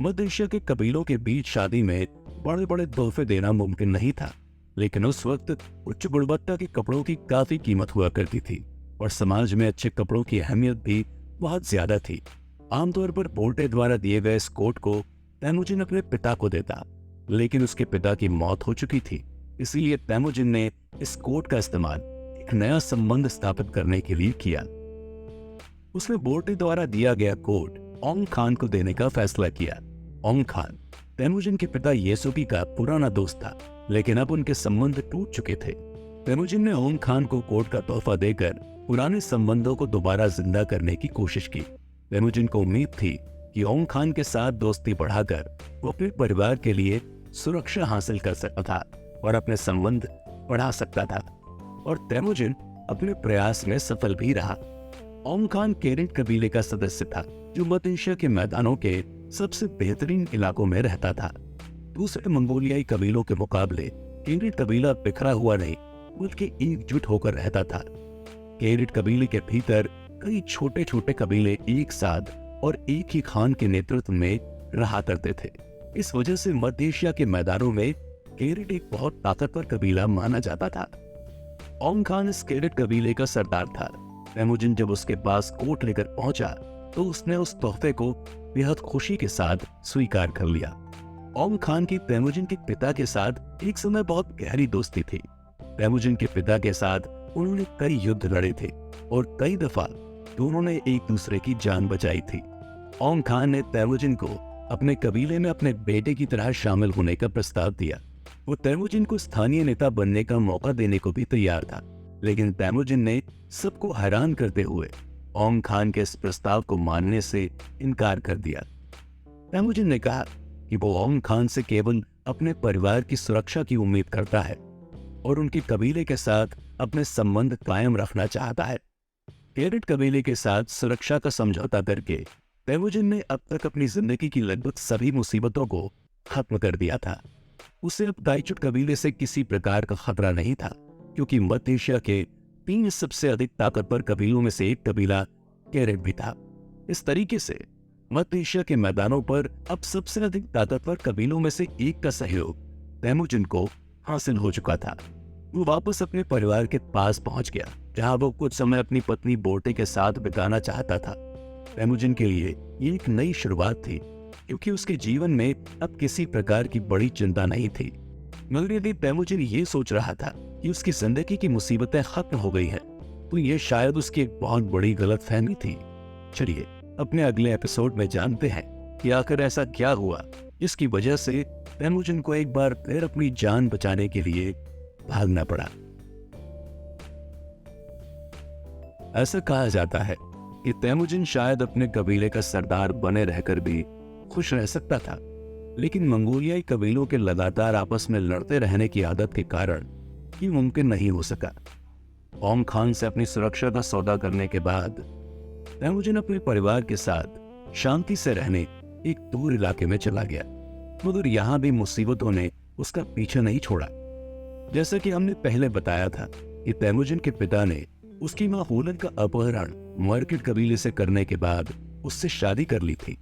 मध्य एशिया के कबीलों के बीच शादी में बड़े बड़े तोहफे देना मुमकिन नहीं था, लेकिन उस वक्त उच्च गुणवत्ता के कपड़ों की काफी कीमत हुआ करती थी और समाज में अच्छे कपड़ों की अहमियत भी बहुत ज्यादा थी। आमतौर पर बोर्टे द्वारा दिए गए इस कोट को तैमुजिन अपने पिता को देता, लेकिन उसके पिता की मौत हो चुकी थी, इसलिए तैमुजिन ने इस कोट का इस्तेमाल एक नया संबंध स्थापित करने के लिए किया। उसने बोर्टे द्वारा दिया गया कोट ओंग खान को देने का फैसला किया। ओंग खान तेमुजिन के पिता येसुकी का पुराना दोस्त था, लेकिन अब उनके संबंध टूट चुके थे। तेमुजिन ने ओंग खान को कोट का तोहफा देकर पुराने संबंधों को दोबारा जिंदा करने की कोशिश की। तेमुजिन को उम्मीद थी कि ओंग खान के साथ दोस्ती बढ़ाकर वो अपने परिवार के लिए सुरक्षा हासिल कर सकता था और अपने संबंध बढ़ा सकता था, और तेमुजिन अपने प्रयास में सफल भी रहा। ओंग खान केरिट कबीले का सदस्य था, जो मध्य एशिया के मैदानों के सबसे बेहतरीन इलाकों में रहता था। दूसरे मंगोलियाई कबीलों के मुकाबले केरिट कबीला बिखरा हुआ नहीं, बल्कि एकजुट होकर रहता था। केरिट कबीले के भीतर कई छोटे छोटे कबीले एक साथ और एक ही खान के नेतृत्व में रहा करते थे। इस वजह से मध्य एशिया के मैदानों में केरिट एक बहुत ताकतवर कबीला माना जाता था। ओंग खान इस केरिट कबीले का सरदार था। तेमुजिन जब उसके पास कोट लेकर पहुंचा तो उसने उस तोहफे को बेहद खुशी के साथ स्वीकार कर लिया। ओंग खान की तेमुजिन के पिता के साथ एक समय बहुत गहरी दोस्ती थी। तेमुजिन के पिता के साथ उन्होंने कई युद्ध लड़े थे और कई दफा दोनों ने एक दूसरे की जान बचाई थी। ओंग खान ने तेमुजिन को अपने कबीले में अपने बेटे की तरह शामिल होने का प्रस्ताव दिया। वो तेमुजिन को स्थानीय नेता बनने का मौका देने को भी तैयार था, लेकिन तेमुजिन ने सबको हैरान करते हुए ओंग खान के इस प्रस्ताव को मानने से इनकार कर दिया। तेमुजिन ने कहा कि वो ओंग खान से केवल अपने परिवार की सुरक्षा की उम्मीद करता है और उनके कबीले के साथ अपने संबंध कायम रखना चाहता है। केरिट कबीले के साथ सुरक्षा का समझौता करके तेमुजिन ने अब तक अपनी जिंदगी की लगभग सभी मुसीबतों को खत्म कर दिया था। उसे अब दाइचुट कबीले से किसी प्रकार का खतरा नहीं था, क्योंकि मध्य एशिया के 3 सबसे अधिक ताकतवर कबीलों में से एक कबीला केरिट भी था। इस तरीके से मध्य एशिया के मैदानों पर अब सबसे अधिक ताकतवर कबीलों में से एक का सहयोग तेमुजिन को हासिल हो चुका था। वो वापस अपने परिवार के पास पहुंच गया, जहां वो कुछ समय अपनी पत्नी बोर्टे के साथ बिताना चाहता था। तेमुजिन के लिए ये एक नई शुरुआत थी, क्योंकि उसके जीवन में अब किसी प्रकार की बड़ी चिंता नहीं थी। मगर यदि तेमुजिन ये सोच रहा था कि उसकी जिंदगी की मुसीबतें खत्म हो गई हैं, तो ये शायद उसकी एक बहुत बड़ी गलतफहमी थी। चलिए अपने अगले एपिसोड में जानते हैं कि आखिर ऐसा क्या हुआ जिसकी वजह से तेमुजिन को एक बार फिर अपनी जान बचाने के लिए भागना पड़ा। ऐसा कहा जाता है कि तेमुजिन शायद अपने कबीले का सरदार बने रहकर भी खुश रह सकता था, लेकिन मंगोलियाई कबीलों के लगातार आपस में लड़ते रहने की आदत के कारण ये मुमकिन नहीं हो सका। ओंग खान से अपनी सुरक्षा का सौदा करने के बाद तेमुजिन अपने परिवार के साथ शांति से रहने एक दूर इलाके में चला गया, मगर यहाँ भी मुसीबतों ने उसका पीछा नहीं छोड़ा। जैसा कि हमने पहले बताया था कि तेमुजिन के पिता ने उसकी मां होलन का अपहरण मर्किट कबीले से करने के बाद उससे शादी कर ली थी।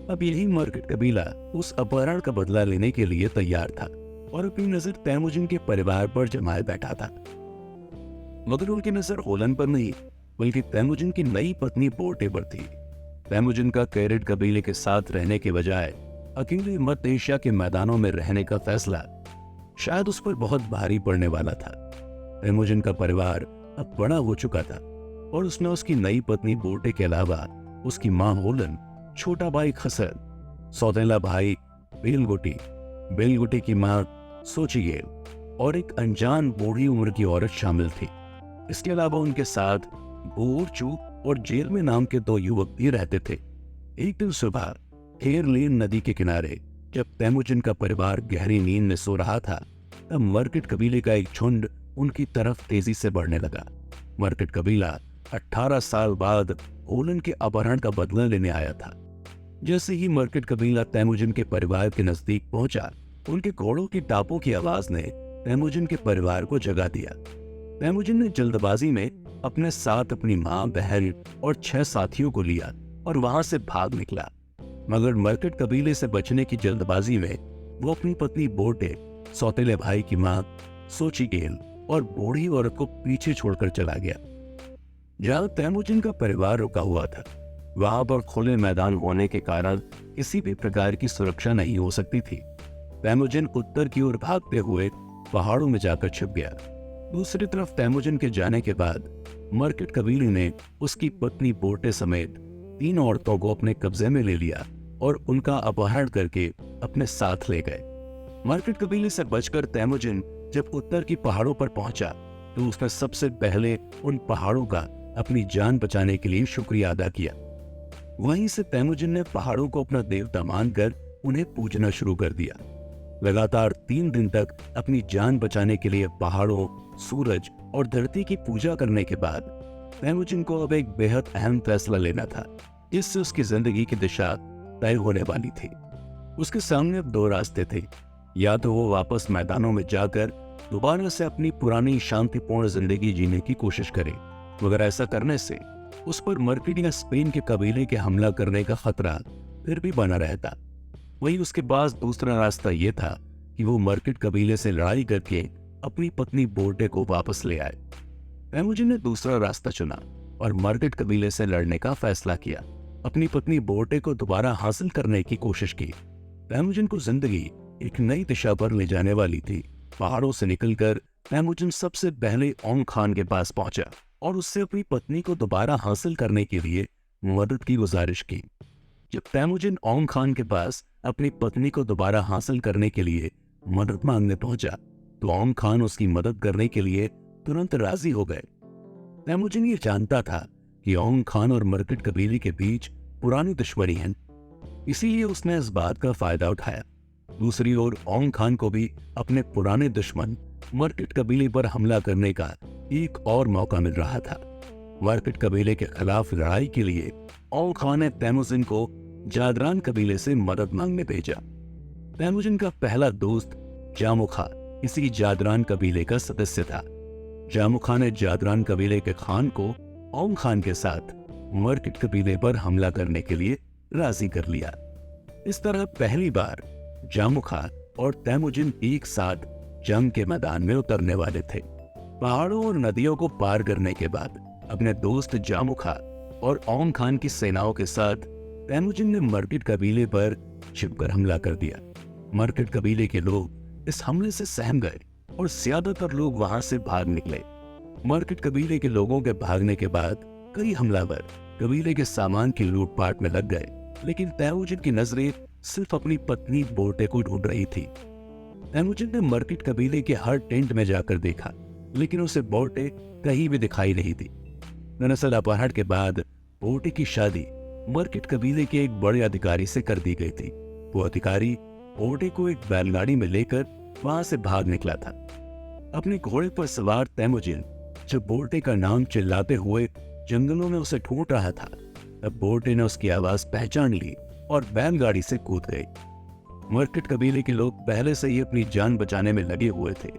अब यही मर्किट कबीला उस अपहरण का बदला लेने के लिए तैयार था और अपनी नजर तेमुजिन के परिवार पर जमाए बैठा था। मगर उनकी नजर होलन पर नहीं, बल्कि तेमुजिन की नई पत्नी बोर्टे पर थी। तेमुजिन का केरिट कबीले के साथ रहने के बजाय अकेले मध्य एशिया के मैदानों में रहने का फैसला शायद उस पर बहुत भारी पड़ने वाला था। तेमुजिन का परिवार अब बड़ा हो चुका था और उसमें उसकी नई पत्नी बोर्टे के अलावा उसकी मां होलन, छोटा भाई खसर, सौतेला भाई बेलगुटी की मां सोचिगेल और एक अनजान बूढ़ी उम्र की औरत शामिल थी। इसके अलावा उनके साथ बोरचू और जेलमे नाम के 2 युवक भी रहते थे। एक दिन सुबह हेरलेन नदी के किनारे जब तेमुजिन का परिवार गहरी नींद में सो रहा था, तब मर्किट कबीले का एक झुंड उनकी तरफ तेजी से बढ़ने लगा। मर्किट कबीला 18 साल बाद होलन के अपहरण का बदला लेने आया था। जैसे ही मर्किट कबीला तेमुजिन के परिवार के नजदीक पहुंचा, उनके घोड़ों की टापों की आवाज ने तेमुजिन के परिवार को जगा दिया। तेमुजिन ने जल्दबाजी में अपने साथ अपनी मां, बहन और 6 साथियों को लिया और वहां से भाग निकला। मगर मर्किट कबीले से बचने की जल्दबाजी में वो अपनी पत्नी बोर्टे, सौतेले भाई की मां सोचिगेल और बूढ़ी औरत को पीछे छोड़कर चला गया। जहां तेमुजिन का परिवार रुका हुआ था, वहां पर खुले मैदान होने के कारण किसी भी प्रकार की सुरक्षा नहीं हो सकती थी। तेमुजिन उत्तर की ओर भागते हुए पहाड़ों में जाकर छिप गया। दूसरी तरफ तैमुजिन के जाने के बाद मर्किट कबीले ने उसकी पत्नी बोटे समेत 3 औरतों को अपने कब्जे में ले लिया और उनका अपहरण करके अपने साथ ले गए। मर्किट कबीले से बचकर तैमुजिन जब उत्तर की पहाड़ों पर पहुंचा तो उसने सबसे पहले उन पहाड़ों का अपनी जान बचाने के लिए शुक्रिया अदा किया। वहीं से तैमुजिन ने पहाड़ों को अपना देवता मानकर उन्हें पूजना शुरू कर दिया। लगातार 3 दिन तक अपनी जान बचाने के लिए पहाड़ों, सूरज और धरती की पूजा करने के बाद तैमुजिन को अब एक बेहद अहम फैसला लेना था, जिससे उसकी जिंदगी की दिशा तय होने वाली थी। उसके सामने अब 2 रास्ते थे, या तो वो वापस मैदानों में जाकर दोबारा से अपनी पुरानी शांतिपूर्ण जिंदगी जीने की कोशिश करे, मगर ऐसा करने से उस पर मर्किट या स्पेन के कबीले के हमला करने का खतरा फिर भी बना रहता। वहीं उसके पास दूसरा रास्ता यह था कि वो मर्किट कबीले से लड़ाई करके अपनी पत्नी बोटे को वापस ले आए। तैमुजिन ने दूसरा रास्ता चुना और मर्किट कबीले से लड़ने का फैसला किया। अपनी पत्नी बोटे को दोबारा हासिल करने की कोशिश की। तैमुजिन को जिंदगी एक नई दिशा पर ले जाने वाली थी। पहाड़ों से निकलकर तैमुजिन सबसे पहले ओंग खान के पास पहुंचा और उससे अपनी पत्नी को दोबारा हासिल करने के लिए मदद की गुजारिश की। जब तैमुजिन ओंग खान के पास अपनी पत्नी को दोबारा हासिल करने के लिए मदद मांगने पहुंचा तो ओंग खान उसकी मदद करने के लिए तुरंत राजी हो गए। तैमुजिन ये जानता था कि ओंग खान और मर्किट कबीले के बीच पुरानी दुश्मनी है, इसीलिए उसने इस बात का फायदा उठाया। दूसरी ओर ओंग खान को भी अपने पुराने दुश्मन मर्किट कबीले पर हमला करने का एक और मौका मिल रहा था। मर्किट कबीले के खिलाफ लड़ाई के लिए ओंग खान ने तैमुजिन को जादरान कबीले से मदद मांगने भेजा। तैमुजिन का पहला दोस्त जामुखा इसी जादरान कबीले का सदस्य था। जामुखा ने जादरान कबीले के खान को ओंग खान के साथ मर्किट कबीले पर हमला करने के लिए राजी कर लिया। इस तरह पहली बार जामुखा और तैमुजिन एक साथ जंग के मैदान में उतरने वाले थे। पहाड़ों और नदियों को पार करने के बाद अपने दोस्त जामुखा और ओंग खान की सेनाओं के साथ तैमुजिन ने मर्किट कबीले पर छिपकर हमला कर दिया। मर्किट कबीले के लोग इस हमले से सहम गए और ज्यादातर लोग वहां से भाग निकले। मर्किट कबीले के लोगों के भागने के बाद कई हमलावर कबीले के सामान की लूटपाट में लग गए, लेकिन तैमुजिन की नजरें सिर्फ अपनी पत्नी बोटे को ढूंढ रही थी। तैमुजिन ने मर्किट कबीले के हर टेंट में जाकर देखा, लेकिन उसे बोटे कहीं भी दिखाई नहीं दी। दरअसल अपहरण के बाद बोटे की शादी मर्किट कबीले के एक बड़े अधिकारी से कर दी गई थी। वो अधिकारी बोटे को एक बैलगाड़ी में लेकर वहां से भाग निकला था। अपने घोड़े पर सवार तैमुजिन जब बोटे का नाम चिल्लाते हुए जंगलों में उसे ढूंढ रहा था, तब बोटे ने उसकी आवाज पहचान ली और बैलगाड़ी से कूद गई। मर्किट कबीले के लोग पहले से ही अपनी जान बचाने में लगे हुए थे,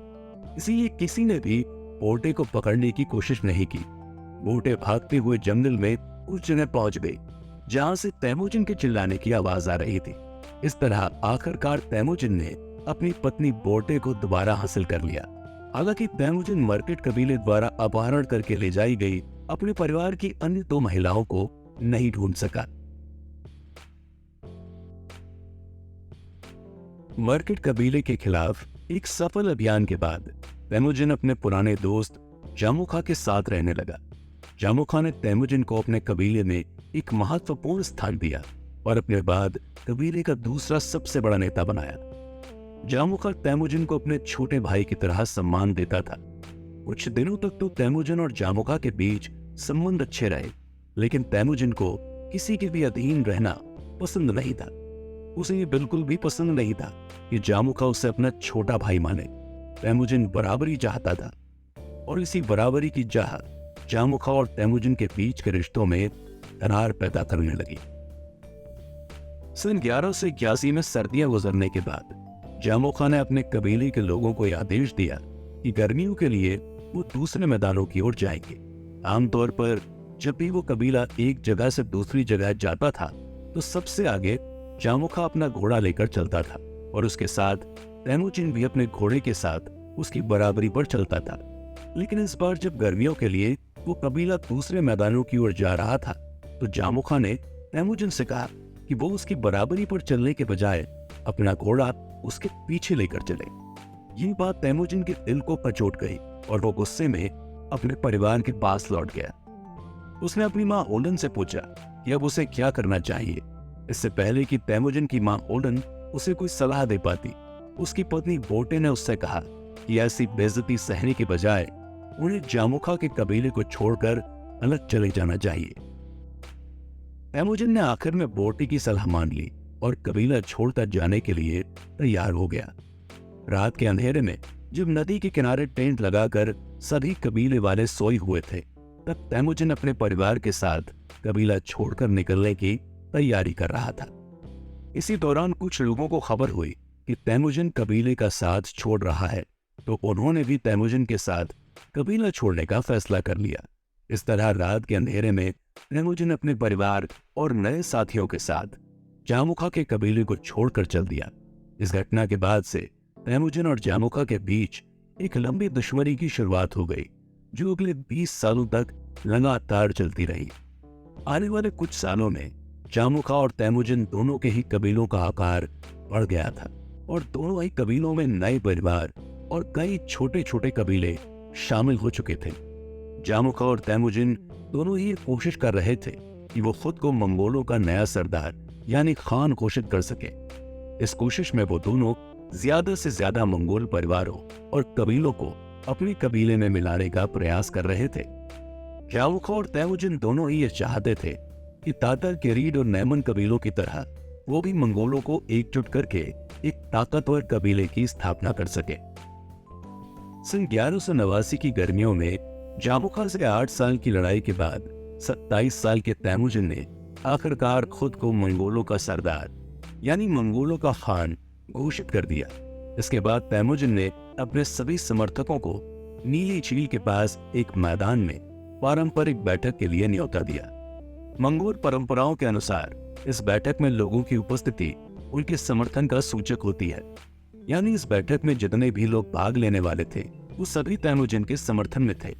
इसीलिए किसी ने भी बोटे को पकड़ने की कोशिश नहीं की। बोटे भागते हुए जंगल में उस जगह पहुंच गई जहां से तैमुजिन के चिल्लाने की आवाज आ रही थी। इस तरह आखिरकार तैमुजिन ने अपनी पत्नी बोटे को दोबारा हासिल कर लिया। हालांकि तैमुजिन मर्किट कबीले द्वारा अपहरण करके ले जाई गई अपने परिवार की अन्य 2 महिलाओं को नहीं ढूंढ सका। मर्किट कबीले के खिलाफ एक सफल अभियान के बाद तैमुजिन अपने पुराने दोस्त जामुखा के साथ रहने लगा। जामुखा ने तैमुजिन को अपने कबीले में एक महत्वपूर्ण स्थान दिया और अपने बाद कबीले का दूसरा सबसे बड़ा नेता बनाया। जामुखा तैमुजिन को अपने छोटे भाई की तरह सम्मान देता था। कुछ दिनों तक तो तैमुजिन और जामुखा के बीच संबंध अच्छे रहे, लेकिन तैमुजिन को किसी के भी अधीन रहना पसंद नहीं था। उसे ये बिल्कुल भी पसंद नहीं था कि जामुखा उसे अपना छोटा भाई माने। तैमुजिन बराबरी चाहता था और इसी बराबरी की चाह जामुखा और तैमुजिन के बीच के रिश्तों में दरार पैदा करने लगी। सन 1181 में सर्दियां गुजरने के बाद जामुखा ने अपने कबीले के लोगों को यह आदेश दिया कि गर्मियों के लिए वो दूसरे मैदानों की ओर जाएंगे। आमतौर पर जब भी वो कबीला एक जगह से दूसरी जगह जाता था तो सबसे आगे जामुखा अपना घोड़ा लेकर चलता था और उसके साथ तैमुजिन भी अपने घोड़े के साथ उसकी बराबरी पर चलता था। लेकिन इस बार जब गर्मियों के लिए वो कबीला दूसरे मैदानों की ओर जा रहा था तो जामुखा ने तैमुजिन से कहा कि वो उसकी बराबरी पर चलने के बजाय अपना घोड़ा उसके पीछे लेकर चले। ये बात तैमुजिन के दिल को कचोट गई और वो गुस्से में अपने परिवार के पास लौट गया। उसने अपनी माँ ओलन से पूछा कि अब उसे क्या करना चाहिए। इससे पहले कि तेमुजिन की माँ ओलन उसे कोई सलाह दे पाती, उसकी पत्नी बोटे ने उससे कहा कि ऐसी बेइज्जती सहने के बजाय उन्हें जामुखा के कबीले को छोड़कर अलग चले जाना चाहिए। तेमुजिन ने आखिर में बोटे की सलाह मान ली और कबीला छोड़कर जाने के लिए तैयार हो गया। रात के अंधेरे में जब नदी के किनारे टेंट लगाकर सभी कबीले वाले सोए हुए थे, तब तेमुजिन अपने परिवार के साथ कबीला छोड़कर निकलने की तैयारी कर रहा था। इसी दौरान कुछ लोगों को खबर हुई कि तेमुजिन कबीले का साथ छोड़ रहा है, तो उन्होंने भी तेमुजिन के साथ कबीला छोड़ने का फैसला कर लिया। इस तरह रात के अंधेरे में तेमुजिन अपने परिवार और नए साथियों के साथ जामुखा के कबीले को छोड़कर चल दिया। इस घटना के बाद से तेमुजिन और जामुखा के बीच एक लंबी दुश्मनी की शुरुआत हो गई, जो अगले 20 सालों तक लगातार चलती रही। आने वाले कुछ सालों में जामुखा और तेमुजिन दोनों के ही कबीलों का आकार बढ़ गया था और दोनों ही कबीलों में नए परिवार और कई छोटे छोटे कबीले शामिल हो चुके थे। जामुखा और तेमुजिन दोनों ही कोशिश कर रहे थे कि वो खुद को मंगोलों का नया सरदार यानी खान घोषित कर सके। इस कोशिश में वो दोनों ज्यादा से ज्यादा मंगोल परिवारों और कबीलों को अपने कबीले में मिलाने का प्रयास कर रहे थे। जामुखा और तेमुजिन दोनों ही ये चाहते थे कि तातर, केरीड और नैमन कबीलों की तरह वो भी मंगोलों को एकजुट करके एक ताकतवर कबीले की स्थापना कर सके। सन 1189 की गर्मियों में जामुखा से 8 साल की लड़ाई के बाद 27 साल के तेमुजिन ने आखिरकार खुद को मंगोलों का सरदार यानी मंगोलों का खान घोषित कर दिया। इसके बाद तेमुजिन ने अपने सभी समर्थकों को नीली झील के पास एक मैदान में पारंपरिक बैठक के लिए न्योता दिया। मंगोल परंपराओं के अनुसार इस बैठक में लोगों की उपस्थिति उनके समर्थन का सूचक होती है, यानी इस बैठक में जितने भी लोग भाग लेने वाले थे वो सभी तेमुजिन के समर्थन में थे।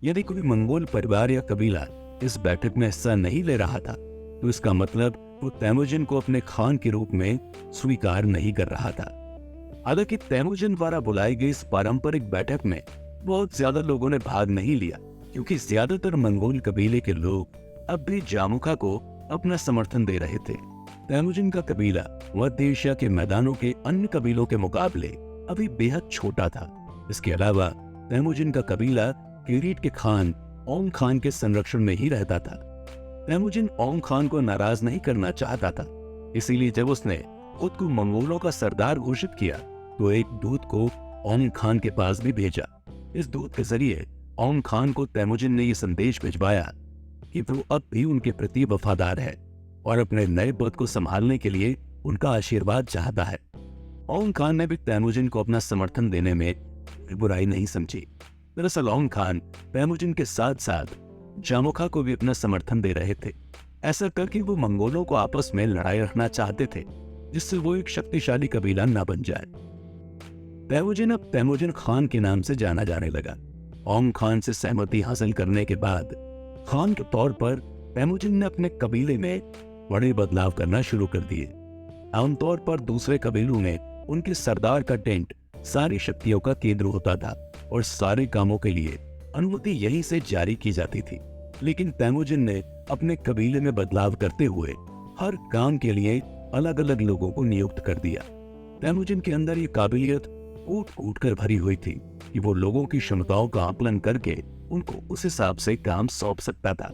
यदि कोई मंगोल परिवार या कबीला इस बैठक में हिस्सा नहीं ले रहा था, तो इसका मतलब वो तेमुजिन को अपने खान के रूप में स्वीकार नहीं कर रहा था। हालांकि तेमुजिन द्वारा बुलाई गई इस पारंपरिक बैठक में बहुत ज्यादा लोगों ने भाग नहीं लिया, क्योंकि ज्यादातर मंगोल कबीले के लोग अब भी जामुखा को अपना समर्थन दे रहे थे। तेमुजिन का कबीला मध्य एशिया के मैदानों के अन्य कबीलों के मुकाबले अभी बेहद छोटा था। इसके अलावा तेमुजिन का कबीला केरीट के खान ओंग खान के संरक्षण में ही रहता था। तेमुजिन ओंग खान को नाराज नहीं करना चाहता था, इसीलिए जब उसने खुद को मंगोलों का सरदार घोषित किया तो एक दूत को ओंग खान के पास भी भेजा। इस दूत के जरिए ओंग खान को तेमुजिन ने यह संदेश भिजवाया कि वो अब भी उनके प्रति वफादार है और अपने नए पद को संभालने के लिए उनका आशीर्वाद चाहता है। ओंग खान ने भी तेमुजिन को अपना समर्थन देने में बुराई नहीं समझी। दरअसल ओंग खान तेमुजिन के साथ साथ जामुखा को भी अपना समर्थन दे रहे थे। ऐसा करके वो मंगोलों को आपस में लड़ाई रखना चाहते थे, जिससे वो एक शक्तिशाली कबीला न बन जाए। तेमुजिन अब तेमुजिन खान के नाम से जाना जाने लगा। ओंग खान से सहमति हासिल करने के बाद खान के तौर पर तेमुजिन ने अपने कबीले में बड़े बदलाव करना शुरू कर दिए। आमतौर पर दूसरे कबीलों में उनके सरदार का टेंट सारी शक्तियों का केंद्र होता था और सारे कामों के लिए अनुमति यहीं से जारी की जाती थी। लेकिन तेमुजिन ने अपने कबीले में बदलाव करते हुए हर काम के लिए अलग अलग लोगों को नियुक्त कर दिया। तेमुजिन के अंदर ये काबिलियत कूट कूट कर भरी हुई थी कि वो लोगों की क्षमताओं का आकलन करके उनको उस हिसाब से काम सौंप सकता था।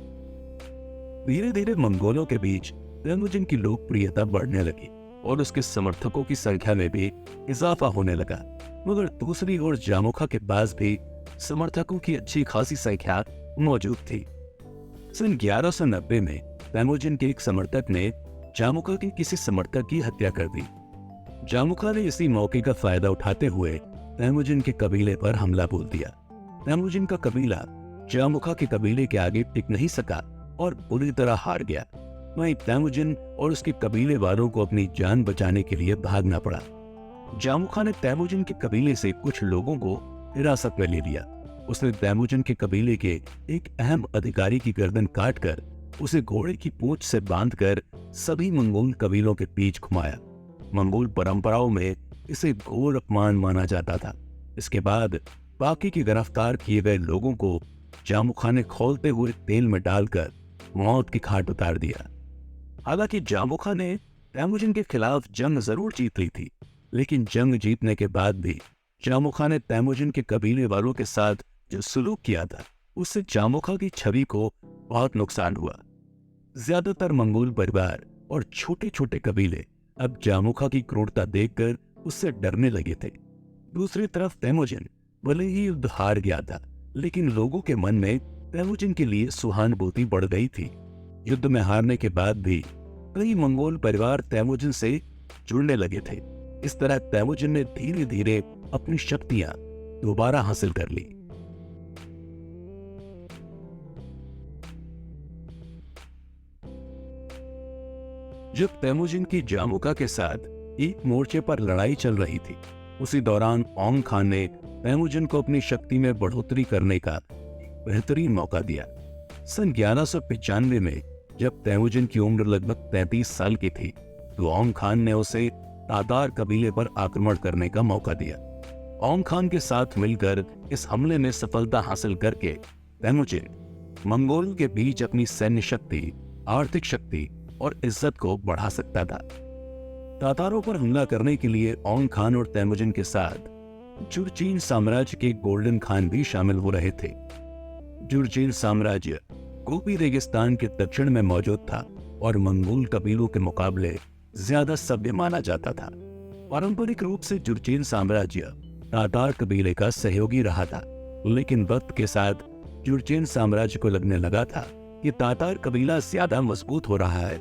धीरे धीरे मंगोलों के बीच तेमुजिन की लोकप्रियता बढ़ने लगी और उसके समर्थकों की संख्या में भी इजाफा होने लगा। मगर दूसरी ओर जामुखा के पास भी समर्थकों की अच्छी खासी संख्या मौजूद थी। सन 1190 में तेमुजिन के एक समर्थक ने जामुखा के किसी समर्थक की हत्या कर दी। जामुखा ने इसी मौके का फायदा उठाते हुए तेमुजिन के कबीले पर हमला बोल दिया। तेमुजिन का कबीला जामुखा के कबीले के आगे टिक नहीं सका और बुरी तरह हार गया। वहीं तेमुजिन और उसके कबीले वालों को अपनी जान बचाने के लिए भागना पड़ा। जामुखा ने तेमुजिन के कबीले से कुछ लोगों को हिरासत में ले लिया। उसने तेमुजिन के कबीले के एक अहम अधिकारी की गर्दन काटकर उसे घोड़े की पूंछ से बांधकर सभी मंगोल कबीलों के बीच घुमाया। मंगोल परंपराओं में इसे घोर अपमान माना जाता था। इसके बाद बाकी के गिरफ्तार किए गए लोगों को जामुखा ने खौलते हुए तेल में डालकर मौत की घाट उतार दिया। हालांकि जामुखा ने तैमुजिन के खिलाफ जंग जरूर जीत ली थी, लेकिन जंग जीतने के बाद भी जामुखा ने तैमुजिन के कबीले वालों के साथ जो सुलूक किया था, उससे जामुखा की छवि को बहुत नुकसान हुआ। ज्यादातर मंगोल परिवार और छोटे छोटे कबीले अब जामुखा की क्रूरता देखकर उससे डरने लगे थे। दूसरी तरफ तैमुजिन भले ही युद्ध हार गया था, लेकिन लोगों के मन में तैमुजिन के लिए सहानुभूति बढ़ गई थी। युद्ध में हारने के बाद भी कई मंगोल परिवार तैमुजिन से जुड़ने लगे थे। इस तरह तैमुजिन ने धीरे धीरे अपनी शक्तियां दोबारा हासिल कर ली। जब तैमुजिन की जामुका के साथ एक मोर्चे पर लड़ाई चल रही थी, उसी दौरान ओंग खान ने तैमुजिन को अपनी शक्ति में बढ़ोतरी करने का बेहतरीन मौका दिया। सन 1195 में जब तैमुजिन की उम्र लगभग 33 साल की थी, तो ओंग खान ने उसे तातार कबीले पर आक्रमण करने का मौका दिया। ओंग खान के साथ मिलकर इस हमले में सफलता हासिल करके तैमुजिन मंगोल के बीच अपनी सैन्य शक्ति, आर्थिक शक्ति और इज्जत को बढ़ा सकता था। तातारों पर हमला करने के लिए ओंग खान और तैमुजिन के साथ जुरचीन साम्राज्य के गोल्डन खान भी शामिल हो रहे थे। जुरचीन साम्राज्य गोबी रेगिस्तान के दक्षिण में मौजूद था और मंगोल कबीलों के मुकाबले ज्यादा सभ्य माना जाता था। पारंपरिक रूप से जुरचीन साम्राज्य तातार कबीले का सहयोगी रहा था, लेकिन वक्त के साथ जुरचीन साम्राज्य को लगने लगा था कि तातार कबीला ज्यादा मजबूत हो रहा है,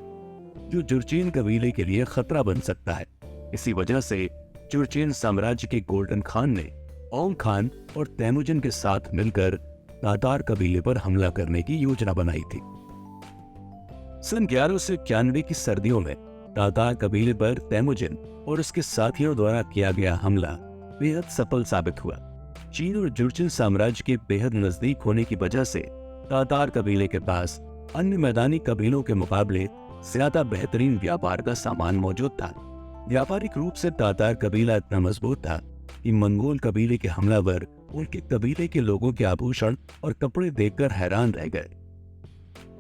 जो जुरचीन कबीले के लिए खतरा बन सकता है। इसी वजह से जुरचीन साम्राज्य के गोल्डन खान ने ओंग खान और तैमुजिन के साथ मिलकर तातार कबीले पर हमला करने की योजना बनाई थी। सन 1191 की सर्दियों में तातार कबीले पर तैमुजिन और उसके साथियों द्वारा किया गया हमला बेहद सफल साबित हुआ। चीन और जुरचीन साम्राज्य के बेहद नजदीक होने की वजह से तातार कबीले के पास अन्य मैदानी कबीलों के मुकाबले ज्यादा बेहतरीन व्यापार का सामान मौजूद था। व्यापारिक रूप से तातार कबीला इतना मजबूत था कि मंगोल कबीले के हमलावर उनके कबीले के लोगों के आभूषण और कपड़े देखकर हैरान रह गए।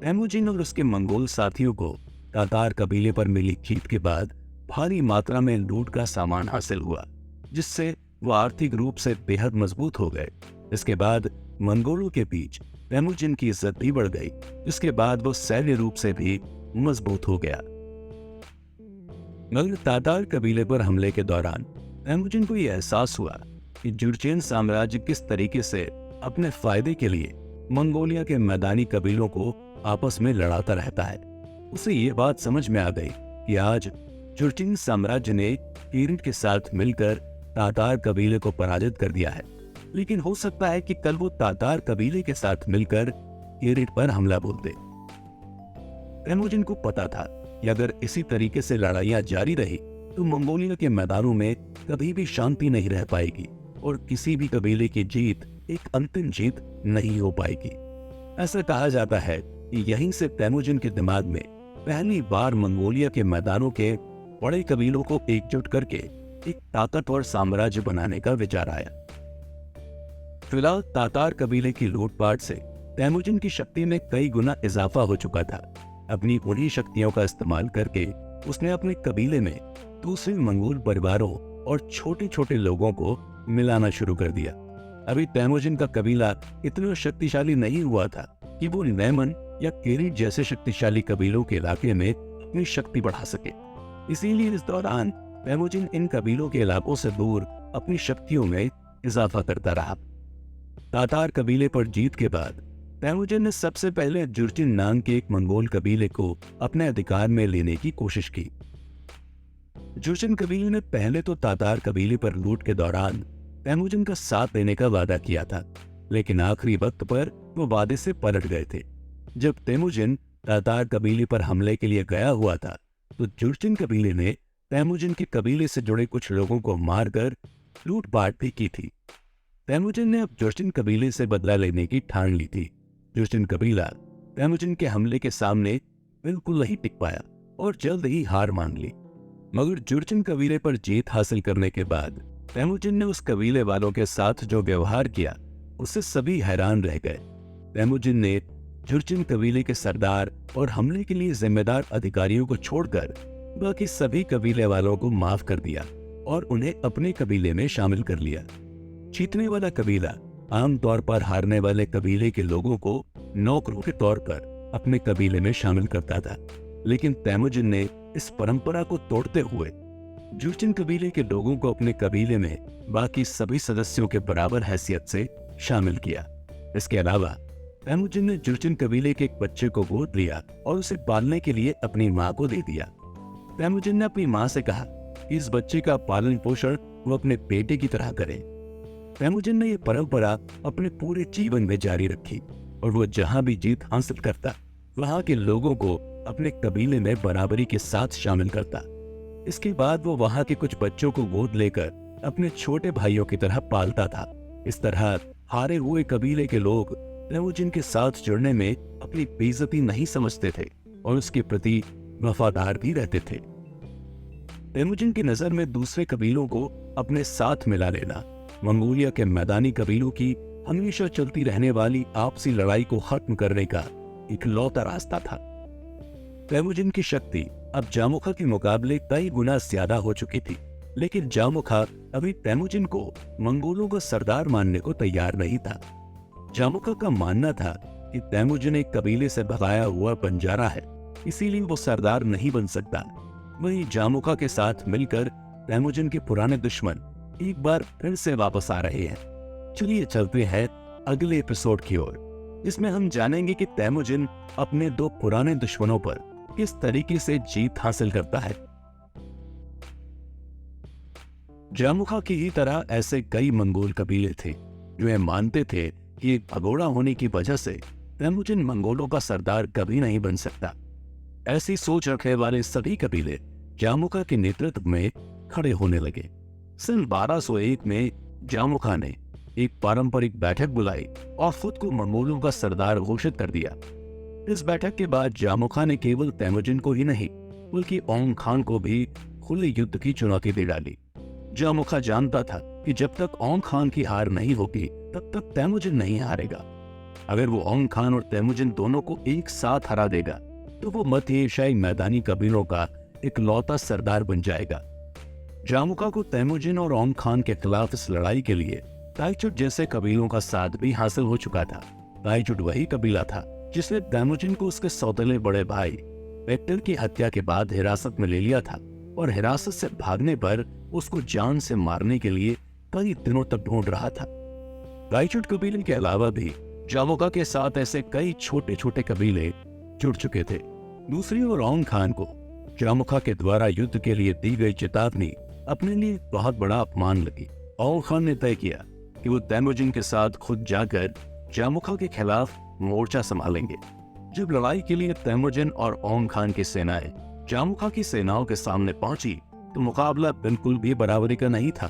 तैमुजिन और उसके मंगोल साथियों को तातार कबीले पर मिली जीत के बाद भारी मात्रा में लूट का सामान हासिल हुआ, जिससे वो आर्थिक रूप से बेहद मजबूत हो गए। इसके बाद मंगोलों के बीच तैमुजिन की इज्जत भी बढ़ गई, जिसके बाद वो सैन्य रूप से भी मजबूत हो गया। मगर तातार कबीले पर हमले के दौरान तैमुजिन को यह एहसास हुआ कि जुरचीन साम्राज्य किस तरीके से अपने फायदे के लिए मंगोलिया के मैदानी कबीलों को आपस में लड़ाता रहता है। उसे ये बात समझ में आ गई कि आज जुरचीन साम्राज्य ने किरीट के साथ मिलकर तातार कबीले को पराजित कर दिया है, लेकिन हो सकता है कि कल वो तातार कबीले के साथ मिलकर किरीट पर हमला बोल दे। तैमुजिन को पता था कि अगर इसी तरीके से लड़ाइयां जारी रही तो मंगोलिया के मैदानों में कभी भी शांति नहीं रह पाएगी और किसी भी कबीले की जीत एक अंतिम जीत नहीं हो पाएगी। ऐसा कहा जाता है कि यहीं से तैमुजिन के दिमाग में पहली बार मंगोलिया के मैदानों के बड़े कबीलों को एकजुट करके एक ताकतवर साम्राज्य बनाने का विचार आया। फिलहाल तातार कबीले की लूटपाट से तैमुजिन की शक्ति में कई गुना इजाफा हो चुका था। अपनी उन्हीं शक्तियों का इस्तेमाल करके उसने अपने कबीले में दूसरे मंगोल परिवारों और छोटे छोटे लोगों को मिलाना शुरू कर दिया। अभी तैमुजिन का कबीला इतना शक्तिशाली नहीं हुआ था कि वो नैमन या किरीट जैसे शक्तिशाली कबीलों के इलाके में अपनी शक्ति बढ़ा सके। इसीलिए इस दौरान तैमुजिन इन कबीलों के इलाकों से दूर अपनी शक्तियों में इजाफा करता रहा। तातार कबीले पर जीत के बाद तैमुजिन ने सबसे पहले जुरचिन नाम के एक मंगोल कबीले को अपने अधिकार में लेने की कोशिश की। जुरचिन कबीले ने पहले तो तातार कबीले पर लूट के दौरान तैमुजिन का साथ देने का वादा किया था, लेकिन आखिरी वक्त पर वो वादे से पलट गए थे। जब तैमुजिन तातार कबीले पर हमले के लिए गया हुआ था तो जुरचिन कबीले ने तैमुजिन के कबीले से जुड़े कुछ लोगों को मारकर लूटपाट भी की थी। तैमुजिन ने अब जुरचिन कबीले से बदला लेने की ठान ली थी। जुरचिन कबीला तैमुजिन के हमले के सामने बिल्कुल नहीं टिक पाया और जल्द ही हार मान ली। मगर जुरचिन कबीले पर जीत हासिल करने के बाद तैमुजिन ने उस कबीले वालों के साथ जो व्यवहार किया उससे सभी हैरान रह गए। तैमुजिन ने जुर्चिन कबीले के सरदार और हमले के लिए जिम्मेदार अधिकारियों को छोड़कर बाकी सभी कबीले वालों को माफ कर दिया और उन्हें अपने कबीले में शामिल कर लिया। जीतने वाला कबीला आमतौर पर हारने वाले कबीले के लोगों को नौकरों के तौर पर अपने कबीले में शामिल करता था, लेकिन तैमुजिन ने इस परंपरा को तोड़ते हुए जुर्चिन कबीले के लोगों को अपने कबीले में बाकी सभी सदस्यों के बराबर हैसियत से शामिल किया। इसके अलावा तैमुजिन ने जुर्चिन कबीले के एक बच्चे को गोद लिया और उसे पालने के लिए अपनी मां को दे दिया। तैमुजिन ने अपनी मां से कहा कि इस बच्चे का पालन पोषण वो अपने बेटे की तरह करे। तैमुजिन ने यह परंपरा अपने पूरे जीवन में जारी रखी और वो जहां भी जीत हासिल करता वहां के लोगों को अपने कबीले में बराबरी के साथ शामिल करता। इसके बाद वो वहां के कुछ बच्चों को गोद लेकर अपने छोटे भाइयों की तरह पालता था। इस तरह हारे हुए कबीले के लोग तैमुजिन के साथ जुड़ने में अपनी बेइज्जती नहीं समझते थे और उसके प्रति वफादार भी रहते थे। तैमुजिन की नजर में दूसरे कबीलों को अपने साथ मिला लेना मंगोलिया के मैदानी कबीलों की हमेशा चलती रहने वाली आपसी लड़ाई को खत्म करने का इकलौता रास्ता था। तैमुजिन की शक्ति अब जामुखा के मुकाबले कई गुना ज्यादा हो चुकी थी, लेकिन जामुखा अभी तैमुजिन को मंगोलों का सरदार मानने को तैयार नहीं था। जामुखा का मानना था कि तैमुजिन एक कबीले से भगाया हुआ बंजारा है, इसीलिए वो सरदार नहीं बन सकता। वहीं जामुखा के साथ मिलकर तैमुजिन के पुराने दुश्मन एक बार फिर से वापस आ रहे हैं। चलिए चलते हैं अगले एपिसोड की ओर, जिसमें हम जानेंगे कि तैमुजिन अपने दो पुराने दुश्मनों पर किस तरीके से जीत हासिल करता है। जामुखा की ही तरह ऐसे कई मंगोल कबीले थे जो ये मानते थे कि एक भगोड़ा होने की वजह से तैमुजिन मंगोलों का सरदार कभी नहीं बन सकता। ऐसी सोच रखने वाले सभी कबीले जामुखा के नेतृत्व में खड़े होने लगे। सन 1201 में जामुखा ने एक पारंपरिक बैठक बुलाई और खुद को मंगोलों का सरदार घोषित कर दिया। इस बैठक के बाद जामुखा ने केवल तैमुजिन को ही नहीं बल्कि ओंग खान को भी खुले युद्ध की चुनौती दे डाली। जामुखा जानता था कि जब तक ओंग खान की हार नहीं होगी तब तक तैमुजिन नहीं हारेगा। अगर वो ओंग खान और तैमुजिन दोनों को एक साथ हरा देगा तो वो मध्य एशियाई मैदानी कबीलों का इकलौता सरदार बन जाएगा। जामुखा को तैमुजिन और ओंग खान के खिलाफ इस लड़ाई के लिए ताइचुट जैसे कबीलों का साथ भी हासिल हो चुका था। ताइचुट वही कबीला था जिसने तैमुजिन को उसके सौतेले बड़े भाई वेक्टर की हत्या के बाद हिरासत में ले लिया था और हिरासत से भागने पर उसको जान से मारने के लिए कई दिनों तक ढूंढ रहा था। ताइचुट कबीले के अलावा भी जामुखा के साथ ऐसे कई छोटे छोटे कबीले जुड़ चुके थे। दूसरी ओर ओंग खान को जामुखा के द्वारा युद्ध के लिए दी गई चेतावनी अपने लिए बहुत बड़ा अपमान लगी। ओंग खान ने तय किया कि वो तैमुजिन के साथ खुद जाकर जामुखा के खिलाफ मोर्चा संभालेंगे। जब लड़ाई के लिए तैमुजिन और ओंग खान की सेनाएं जामुखा की सेनाओं के सामने पहुंची तो मुकाबला बिल्कुल भी बराबरी का नहीं था।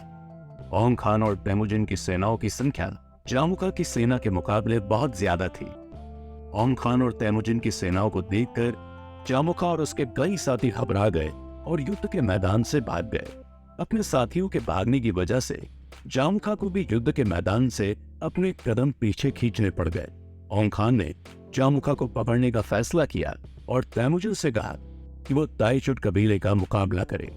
ओंग खान और तैमुजिन की सेनाओं की संख्या जामुखा की सेना के मुकाबले बहुत ज्यादा थी। ओंग खान और तैमुजिन की सेनाओं को देखकर जामुखा और उसके कई साथी घबरा गए और युद्ध के मैदान से भाग गए। अपने साथियों के भागने की वजह से जामुखा को भी युद्ध के मैदान से अपने कदम पीछे खींचने पड़ गए। ओंग खान ने जामुखा को पकड़ने का फैसला किया और तैमुजिन से कहा कि वो ताइचुट कबीले का मुकाबला करे।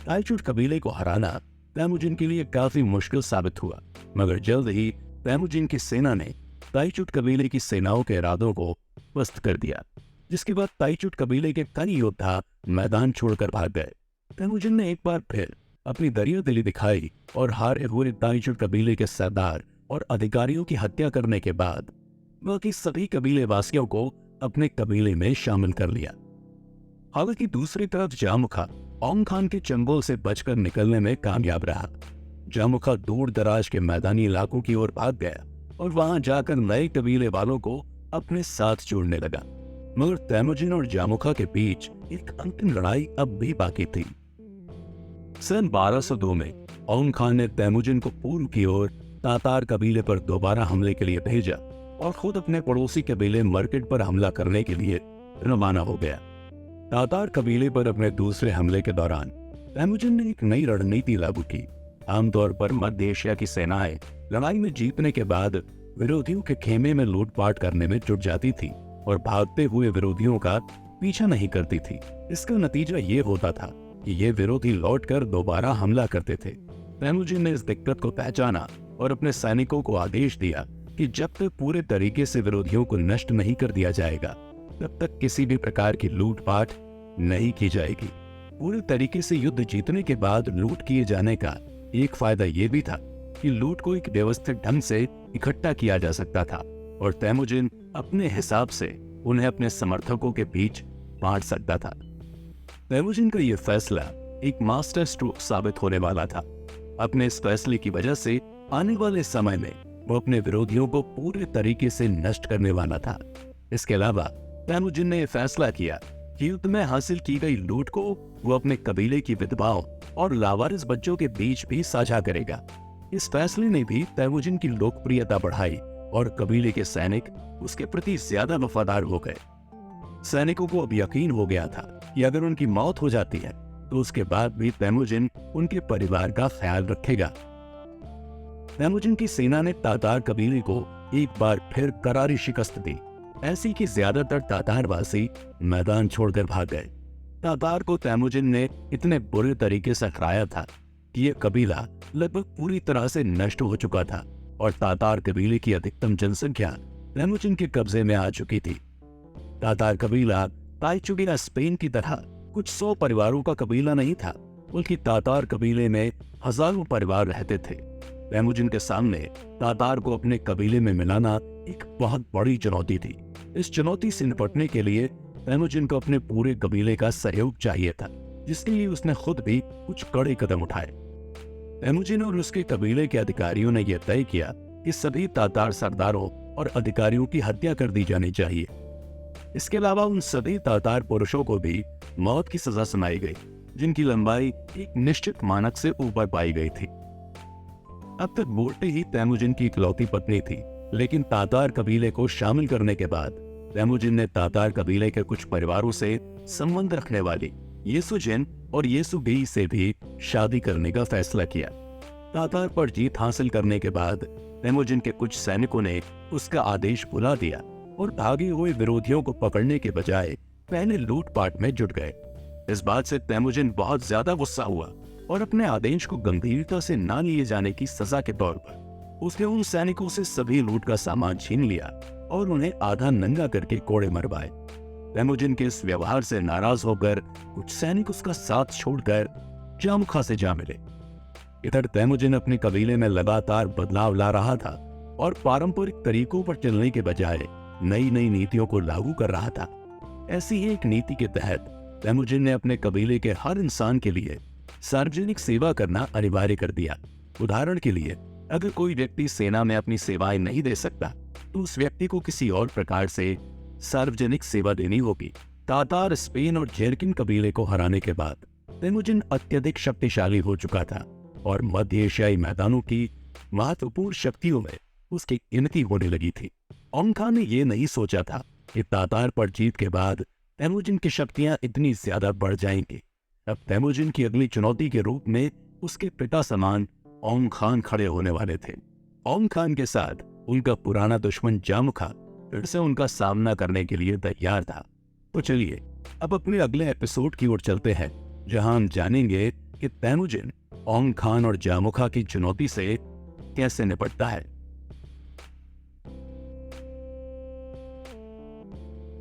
ताइचुट कबीले को हराना तैमुजिन के लिए काफी मुश्किल साबित हुआ, मगर जल्द ही तैमुजिन की सेना ने ताइचुट कबीले की सेनाओं के इरादों को पस्त कर दिया, जिसके बाद ताइचुट कबीले के कई योद्धा मैदान छोड़कर भाग गए। तैमुजिन ने एक बार फिर अपनी दरियादिली दिखाई और हारे हुए ताइचुट कबीले के सरदार और अधिकारियों की हत्या करने के बाद बाकी सभी कबीले वासियों को अपने कबीले में शामिल कर लिया। हालांकि दूसरी तरफ जामुखा ओंग खान के चंगुल से बचकर निकलने में कामयाब रहा। जामुखा दूर दराज के मैदानी इलाकों की ओर भाग गया और वहां जाकर नए कबीले वालों को अपने साथ जोड़ने लगा, मगर तैमुजिन और जामुखा के बीच एक अंतिम लड़ाई अब भी बाकी थी। सन 1202 में ओंग खान ने तैमुजिन को पूर्व की ओर तातार कबीले पर दोबारा हमले के लिए भेजा और खुद अपने पड़ोसी कबीले मर्केट पर हमला करने के लिए रवाना हो गया। तातार कबीले पर अपने दूसरे हमले के दौरान तैमुजिन ने एक नई रणनीति लागू की आमतौर पर मध्य एशिया की सेनाएं लड़ाई में जीतने के बाद विरोधियों के खेमे में लूटपाट करने में जुट जाती थी और भागते हुए विरोधियों का पीछा नहीं करती थी। इसका नतीजा ये होता था कि ये विरोधी लौटकर दोबारा हमला करते थे। तेमुजिन ने इस दिक्कत को पहचाना और अपने सैनिकों को आदेश दिया कि जब तक पूरे तरीके से विरोधियों को नष्ट नहीं कर दिया जाएगा तब तक किसी भी प्रकार की लूटपाट नहीं की जाएगी। पूरे तरीके से युद्ध जीतने के बाद लूट किए जाने का एक फायदा यह भी था कि लूट को एक व्यवस्थित ढंग से इकट्ठा किया जा सकता था और तेमुजिन अपने हिसाब से उन्हें अपने समर्थकों के बीच बांट सकता था। तेमुजिन का यह फैसला एक मास्टर स्ट्रोक साबित होने वाला था। अपने इस फैसले की वजह से आने वाले समय में वो अपने विरोधियों को पूरे तरीके से नष्ट करने वाला था। इसके अलावा तेमुजिन ने यह फैसला किया कि युद्ध में हासिल की गई लूट को वो अपने कबीले की विधवाओं और लावारिस बच्चों के बीच भी साझा करेगा। इस फैसले ने भी तेमुजिन की लोकप्रियता बढ़ाई और कबीले के सैनिक उसके प्रति ज्यादा वफादार हो गए। सैनिकों को अब यकीन हो गया था कि अगर उनकी मौत हो जाती है तो उसके बाद भी तेमुजिन उनके परिवार का ख्याल रखेगा। तेमुजिन की सेना ने तातार कबीले को एक बार फिर करारी शिकस्त दी, ऐसी कि ज्यादातर तातारवासी मैदान छोड़कर भाग गए। तातार को तेमुजिन ने इतने बुरे तरीके से हराया था कि यह कबीला लगभग पूरी तरह से नष्ट हो चुका था और तातार कबीले की अधिकतम जनसंख्या तेमुजिन के कब्जे में आ चुकी थी। तातार कबीला ताइचुंगिया स्पेन की तरह कुछ 100 परिवारों का कबीला नहीं था, बल्कि तातार कबीले में हजारों परिवार रहते थे। तेमुजिन के सामने तातार को अपने कबीले में मिलाना एक बहुत बड़ी चुनौती थी। इस चुनौती से निपटने के लिए तेमुजिन को अपने पूरे कबीले का सहयोग चाहिए था, जिसके लिए उसने खुद भी कुछ कड़े कदम उठाए। तेमुजिन और उसके कबीले के अधिकारियों ने यह तय किया कि सभी तातार सरदारों और अधिकारियों की हत्या कर दी जानी चाहिए। इसके अलावा उन सभी तातार पुरुषों को भी मौत की सजा सुनाई गई जिनकी लंबाई एक निश्चित मानक से ऊपर पाई गई थी। अब तक बोल्टे ही तेमुजिन की इकलौती पत्नी थी, लेकिन तातार कबीले को शामिल करने के बाद तेमुजिन ने तातार कबीले के कुछ परिवारों से संबंध रखने वाली येसुजिन और येसुगेई से भी शादी करने का फैसला किया। तातार पर जीत हासिल करने के बाद तेमुजिन के कुछ सैनिकों ने उसका आदेश भुला दिया और भागे हुए विरोधियों को पकड़ने के बजाय पहले लूटपाट में जुट गए। इस बात से तेमुजिन बहुत ज्यादा गुस्सा हुआ और अपने आदेश को गंभीरता से न लिए जाने की सजा के तौर पर उसने उन सैनिकों से सभी लूट का सामान छीन लिया और उन्हें आधा नंगा करके कोड़े मरवाए। तेमुजिन के इस व्यवहार से नाराज होकर कुछ सैनिक उसका साथ छोड़कर जामुखा से जा मिले। इधर तेमुजिन अपने कबीले में लगातार बदलाव ला रहा था और पारंपरिक तरीकों पर चलने के बजाय नई नई नीतियों को लागू कर रहा था। ऐसी ही एक नीति के तहत तेमुजिन ने अपने कबीले के हर इंसान के लिए सार्वजनिक सेवा करना अनिवार्य कर दिया। उदाहरण के लिए, अगर कोई व्यक्ति सेना में अपनी सेवाएं नहीं दे सकता तो उस व्यक्ति को किसी और प्रकार से सार्वजनिक सेवा देनी होगी। तातार, स्पेन और जेरकिन कबीले को हराने के बाद तेमुजिन अत्यधिक शक्तिशाली हो चुका था और मध्य एशियाई मैदानों की महत्वपूर्ण शक्तियों में उसकी गिनती होने लगी थी। ओंग खान ने यह नहीं सोचा था कि तातार पर जीत के बाद तेमुजिन की शक्तियां इतनी ज्यादा बढ़ जाएंगी। अब तेमुजिन की अगली चुनौती के रूप में उसके पिता समान ओंग खान खड़े होने वाले थे। ओंग खान के साथ उनका पुराना दुश्मन जामुखा फिर से उनका सामना करने के लिए तैयार था। तो चलिए अब अपने अगले एपिसोड की ओर चलते हैं, जहां हम जानेंगे कि तेमुजिन ओंग खान और जामुखा की चुनौती से कैसे निपटता है।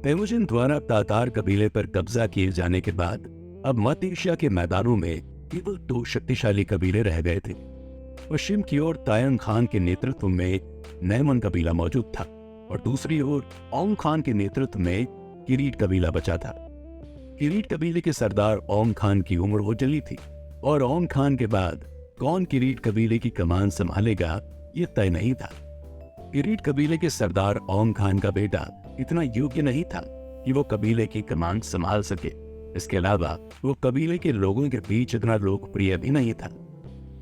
तेमुजिन द्वारा तातार कबीले पर कब्जा किए जाने के बाद अब मध्य एशिया के मैदानों में केवल 2 शक्तिशाली कबीले रह गए थे। पश्चिम की ओर तायंग खान के नेतृत्व में नैमन कबीला मौजूद था और दूसरी ओर ओंग खान के नेतृत्व में किरीट कबीला बचा था। किरीट कबीले के सरदार ओंग खान की उम्र हो चली थी और ओंग खान के बाद कौन किरीट कबीले की कमान संभालेगा ये तय नहीं था। किरीट कबीले के सरदार ओंग खान का बेटा इतना योग्य नहीं था कि वो कबीले की कमान संभाल सके। इसके अलावा वो कबीले के लोगों के बीच इतना लोकप्रिय भी नहीं था।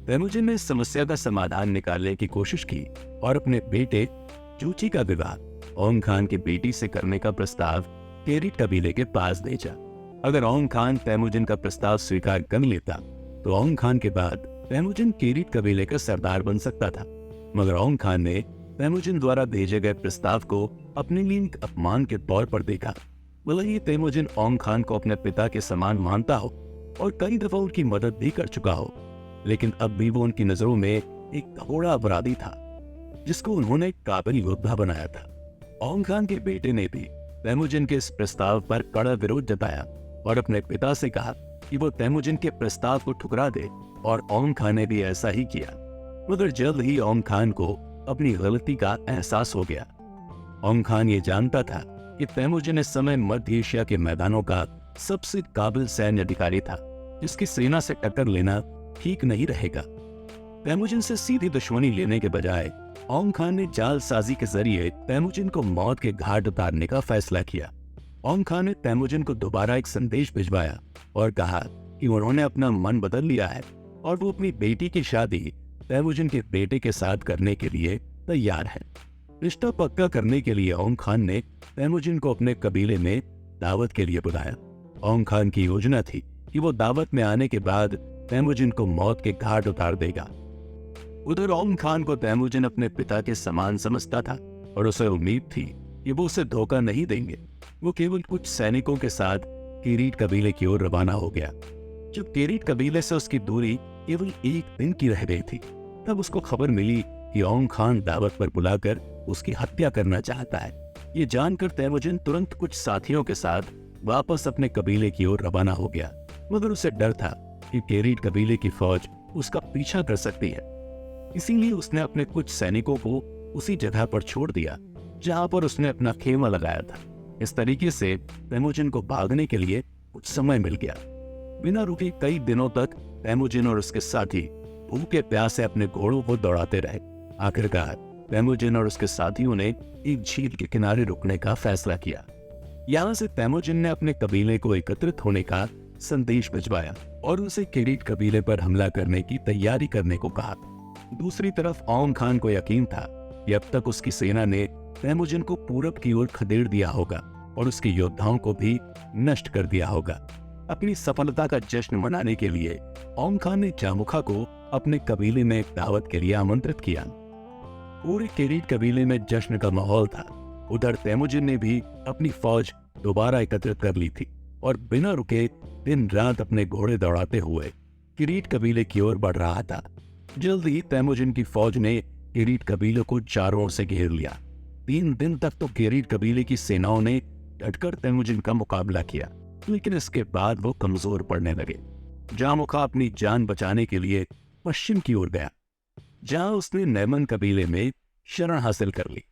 तेमुजिन ने इस समस्या का समाधान निकालने की कोशिश की और अपने बेटे चूची का विवाह ओंग खान की बेटी से करने का प्रस्ताव किरीट कबीले के पास भेजा। अगर ओंग खान तेमुजिन का प्रस्ताव स्वीकार कर लेता तो ओंग खान के बाद तैमुजिन किरीट कबीले का सरदार बन सकता था, मगर औंग खान ने तैमुजिन द्वारा भेजे गए प्रस्ताव को अपने लिए एक अपमान के तौर पर देखा। भले ही तैमुजिन औंग खान को अपने पिता के समान मानता हो और कई दफा उनकी मदद भी कर चुका हो, लेकिन अब भी वो उनकी नजरों में एक थोड़ा अपराधी था जिसको उन्होंने काबिल योद्धा बनाया था। औंग खान के बेटे ने भी तैमुजिन के इस प्रस्ताव पर कड़ा विरोध जताया और अपने पिता से कहा कि वो तैमुजिन के प्रस्ताव को ठुकरा दे, और औंग खान ने भी ऐसा ही किया। मगर जल्द ही औंग खान को अपनी गलती का एहसास हो गया। औंग खान ये जानता था कि तैमुजिन इस समय मध्य एशिया के मैदानों का सबसे काबिल सैन्य अधिकारी था, जिसकी सेना से टक्कर लेना ठीक नहीं रहेगा। तैमुजिन से सीधी दुश्मनी लेने के बजाय औंग खान ने जालसाजी के जरिए तैमुजिन को मौत के घाट उतारने का फैसला किया। औंग खान ने तैमुजिन को दोबारा एक संदेश भिजवाया और कहा कि उन्होंने अपना मन बदल लिया है और वो अपनी बेटी की शादी तैमुजिन के बेटे के साथ करने के लिए तैयार है। रिश्ता पक्का करने के लिए औंग खान ने तैमुजिन को अपने कबीले में दावत के लिए बुलाया। औंग खान की योजना थी कि वो दावत में आने के बाद तैमुजिन को मौत के घाट उतार देगा। उधर औंग खान को तैमुजिन अपने पिता के समान समझता था और उसे उम्मीद थी कि वो उसे धोखा नहीं देंगे। वो केवल कुछ सैनिकों के साथ किरीट कबीले की ओर रवाना हो गया। जब किरीट कबीले से उसकी दूरी केवल एक दिन की रह गई थी, तब उसको खबर मिली कि औंग खान दावत पर बुलाकर उसकी हत्या करना चाहता है। ये जानकर तैमुजिन तुरंत कुछ साथियों के साथ वापस अपने कबीले की ओर रवाना हो गया, मगर उसे डर था कि किरीट कबीले की फौज उसका पीछा कर सकती है। इसीलिए उसने अपने कुछ सैनिकों को उसी जगह पर छोड़ दिया जहां पर उसने अपना खेमा लगाया था। इस तरीके से तैमुजिन को भागने के लिए कुछ समय मिल गया। बिना रुके कई दिनों तक तैमुजिन और उसके साथी भूखे प्यासे अपने घोड़ों को दौड़ाते रहे। आखिरकार तैमुजिन और उसके साथियों ने एक झील के किनारे रुकने का फैसला किया। यहाँ से तैमुजिन ने अपने कबीले को एकत्रित होने का संदेश भिजवाया और उनसे किरीट कबीले पर हमला करने की तैयारी करने को कहा। दूसरी तरफ औंग खान को यकीन था कि अब तक उसकी सेना ने तैमुजिन को पूरब की ओर खदेड़ दिया होगा और उसके योद्धाओं को भी नष्ट कर दिया होगा। अपनी सफलता का जश्न मनाने के लिए औंग खान ने जामुखा को अपने कबीले में एक दावत के लिए आमंत्रित किया। पूरे किरीट कबीले में जश्न का माहौल था। उधर तैमुजिन ने भी अपनी फौज दोबारा एकत्रित कर ली थी और बिना रुके दिन रात अपने घोड़े दौड़ाते हुए किरीट कबीले की ओर बढ़ रहा था। जल्द ही तैमुजिन की फौज ने किरीट कबीले को चारों ओर से घेर लिया। 3 दिन तक तो किरीट कबीले की सेनाओं ने डटकर तैमुजिन का मुकाबला किया, लेकिन इसके बाद वो कमजोर पड़ने लगे। जामुखा अपनी जान बचाने के लिए पश्चिम की ओर गया, जहां उसने नैमन कबीले में शरण हासिल कर ली।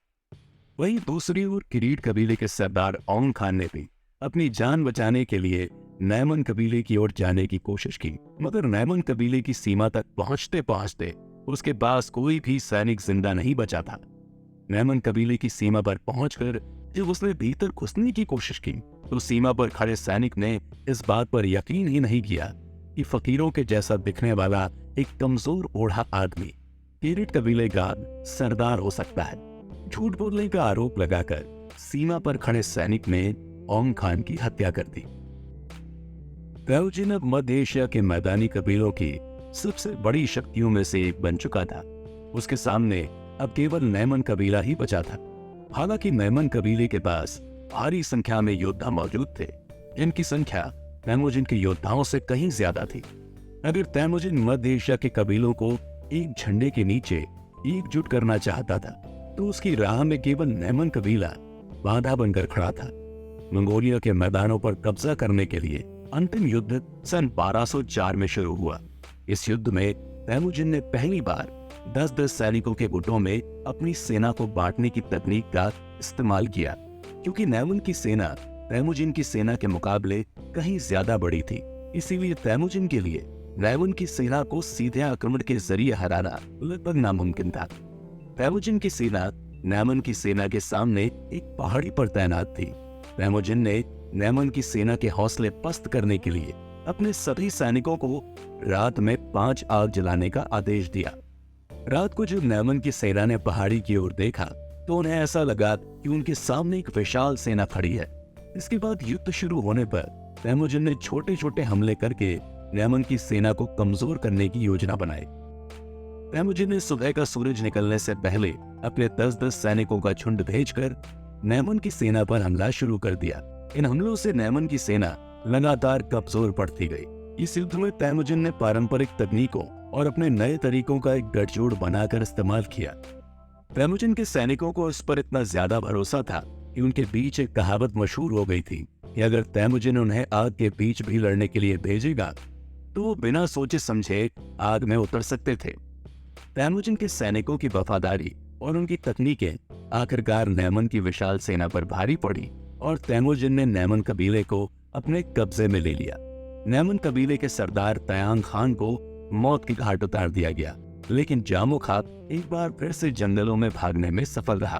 वहीं दूसरी ओर किरीट कबीले के सरदार औंग खान ने भी अपनी जान बचाने के लिए नैमन कबीले की ओर जाने की कोशिश की, मगर नैमन कबीले की सीमा तक पहुंचते पहुंचते उसके पास कोई भी सैनिक जिंदा नहीं बचा था। नैमन कबीले की सीमा पर पहुंचकर जब उसने भीतर घुसने की कोशिश की तो सीमा पर खड़े सैनिक ने इस बात पर यकीन ही नहीं किया कि फकीरों के जैसा दिखने वाला एक कमजोर ओढ़ा आदमी किरीट कबीले का सरदार हो सकता है। झूठ बोलने का आरोप लगाकर सीमा पर खड़े सैनिक ने औंग खान की हत्या कर दी। तैमुजिन अब मध्य एशिया के मैदानी कबीलों की सबसे बड़ी शक्तियों में से एक बन चुका था। उसके सामने अब केवल नैमन कबीला ही बचा था। हालांकि नैमन कबीले के पास भारी संख्या में योद्धा मौजूद थे, जिनकी संख्या तैमुजिन के योद्धाओं से कहीं ज्यादा थी। अगर तैमुजिन मध्य एशिया के कबीलों को एक झंडे के नीचे एकजुट करना चाहता था तो उसकी राह में केवल नैमन कबीला बाधा बनकर खड़ा था। मंगोलिया के मैदानों पर कब्जा करने के लिए अंतिम युद्ध सन 1204 में शुरू हुआ। इस युद्ध में तैमुजिन ने पहली बार 10-10 सैनिकों के गुटों में अपनी सेना को बांटने की तकनीक का इस्तेमाल किया, क्योंकि नैमन की सेना तैमुजिन की सेना के मुकाबले कहीं ज्यादा बड़ी थी। इसीलिए तैमुजिन के लिए नैमन की सेना को सीधे आक्रमण के जरिए हराना लगभग नामुमकिन था। तैमुजिन की सेना नैमन की सेना के सामने एक पहाड़ी पर तैनात थी। तैमुजिन ने नैमन की सेना के हौसले पस्त करने के लिए अपने सभी सैनिकों को रात में 5 आग जलाने का आदेश दिया। रात को जब नैमन की सेना ने पहाड़ी की ओर देखा तो उन्हें ऐसा लगा कि उनके सामने एक विशाल सेना खड़ी है। इसके बाद युद्ध शुरू होने पर तैमुजिन ने छोटे छोटे हमले करके नैमन की सेना को कमजोर करने की योजना बनाई। तैमुजिन ने सुबह का सूरज निकलने से पहले अपने 10-10 सैनिकों का झुंड भेजकर नैमन की सेना पर हमला शुरू कर दिया। इन हमलों से नैमन की सेना लगातार कमजोर पड़ती गई। इस युद्ध में तैमुजिन ने पारंपरिक तकनीकों और अपने नए तरीकों का एक गठजोड़ बनाकर इस्तेमाल किया। तैमुजिन के सैनिकों को इस पर इतना ज्यादा भरोसा था कि उनके बीच एक कहावत मशहूर हो गई थी कि अगर तैमुजिन उन्हें आग के बीच भी लड़ने के लिए भेजेगा तो वो बिना सोचे समझे आग में उतर सकते थे। तैमुजिन के सैनिकों की वफादारी और उनकी तकनीकें आखिरकार नैमन की विशाल सेना पर भारी पड़ी और तैमुजिन ने नैमन कबीले को अपने कब्जे में ले लिया। नैमन कबीले के सरदार तयांग खान को मौत की घाट उतार दिया गया, लेकिन जामो खान एक बार फिर से जंगलों में भागने में सफल रहा।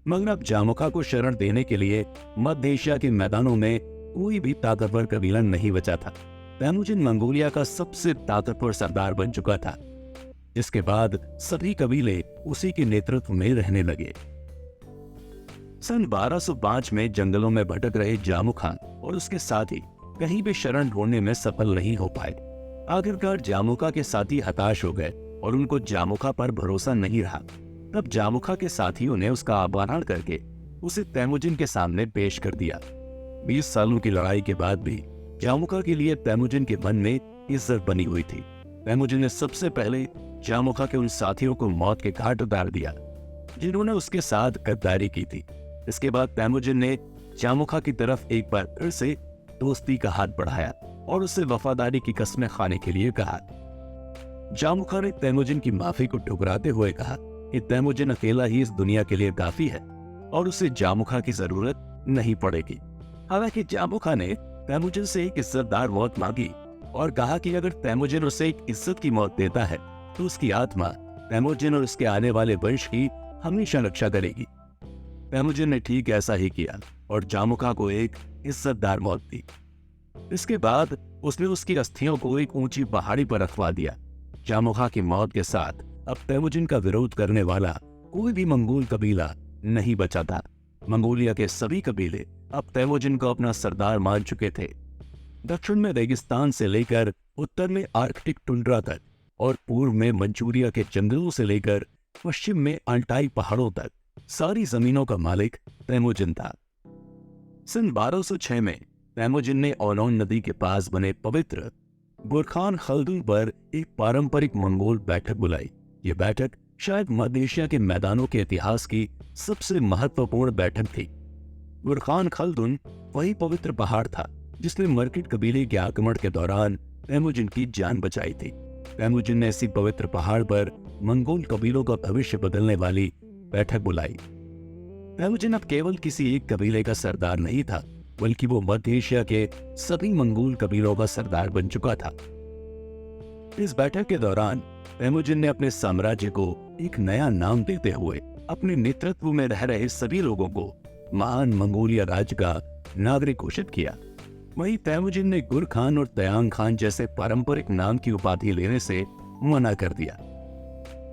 मगर अब जामोखा को शरण देने के लिए मध्य एशिया के मैदानों में कोई भी ताकतवर कबीला नहीं बचा था। तैमुजिन मंगोलिया का सबसे ताकतवर सरदार बन चुका था, जिसके बाद सभी कबीले उसी के नेतृत्व में रहने लगे। सन 1205 में जंगलों में भटक रहे जामो खान और उसके साथी कहीं भी शरण ढूंढने में सफल नहीं हो पाए। आखिरकार जामोखा के साथी हताश हो गए और उनको जामोखा पर भरोसा नहीं रहा। तब जामोखा के साथियों ने उसका अपहरण करके उसे तैमुजिन के सामने पेश कर दिया। 20 सालों की लड़ाई के बाद भी जामोखा के लिए तैमुजिन के मन में इज्जत बनी हुई थी। तैमुजिन ने सबसे पहले जामोखा के उन साथियों को मौत के घाट उतार दिया जिन्होंने उसके साथ गद्दारी की थी। इसके बाद तैमुजिन ने जामोखा की तरफ एक बार फिर से दोस्ती का हाथ बढ़ाया और उससे वफादारी की कस्में खाने के लिए कहा। जामोखा ने तैमुजिन की माफी को ठुकराते हुए कहा कि तैमुजिन अकेला ही इस दुनिया के लिए काफी है और उसे जामोखा की जरूरत नहीं पड़ेगी। हालांकि जामोखा ने तैमुजिन से एक इज्जतदार मौत मांगी और कहा कि अगर तैमुजिन उसे एक इज्जत की मौत देता है तो उसकी आत्मा तैमुजिन और उसके आने वाले वंश की हमेशा रक्षा करेगी। तैमुजिन ने ठीक ऐसा ही किया और जामोखा को एक इज्जतदार मौत दी। इसके बाद उसने उसकी अस्थियों को एक ऊंची पहाड़ी पर रखवा दिया। जामोखा की मौत के साथ अब तैमुजिन का विरोध करने वाला कोई भी मंगोल कबीला नहीं बचा था। मंगोलिया के सभी कबीले अब तैमुजिन को अपना सरदार मान चुके थे। दक्षिण में रेगिस्तान से लेकर उत्तर में आर्कटिक टुंड्रा तक और पूर्व में मंचूरिया के जंगलों से लेकर पश्चिम में अल्टाई पहाड़ों तक सारी जमीनों का मालिक तैमुजिन था। सन 1206 में तैमुजिन ने ओनोन नदी के पास बने पवित्र बुरखान खल्दुन पर एक पारंपरिक मंगोल बैठक बुलाई। ये बैठक शायद मध्य एशिया के मैदानों के इतिहास की सबसे महत्वपूर्ण बैठक थी। बुरखान खल्दुन वही पवित्र पहाड़ था जिसने मर्किट कबीले के आक्रमण के दौरान तैमुजिन की जान बचाई थी। तैमुजिन ने इसी पवित्र पहाड़ पर मंगोल कबीलों का भविष्य बदलने वाली बैठक बुलाई। तैमुजिन अब केवल किसी एक कबीले का सरदार नहीं था, बल्कि वो मध्य एशिया के सभी मंगोल कबीलों का सरदार बन चुका था। इस बैठक के दौरान तैमुजिन ने अपने साम्राज्य को एक नया नाम देते हुए अपने नेतृत्व में रह रहे सभी लोगों को महान मंगोलिया राज्य का नागरिक घोषित किया। वहीं तैमुजिन ने गुर खान और तयांग खान जैसे पारंपरिक नाम की उपाधि लेने से मना कर दिया।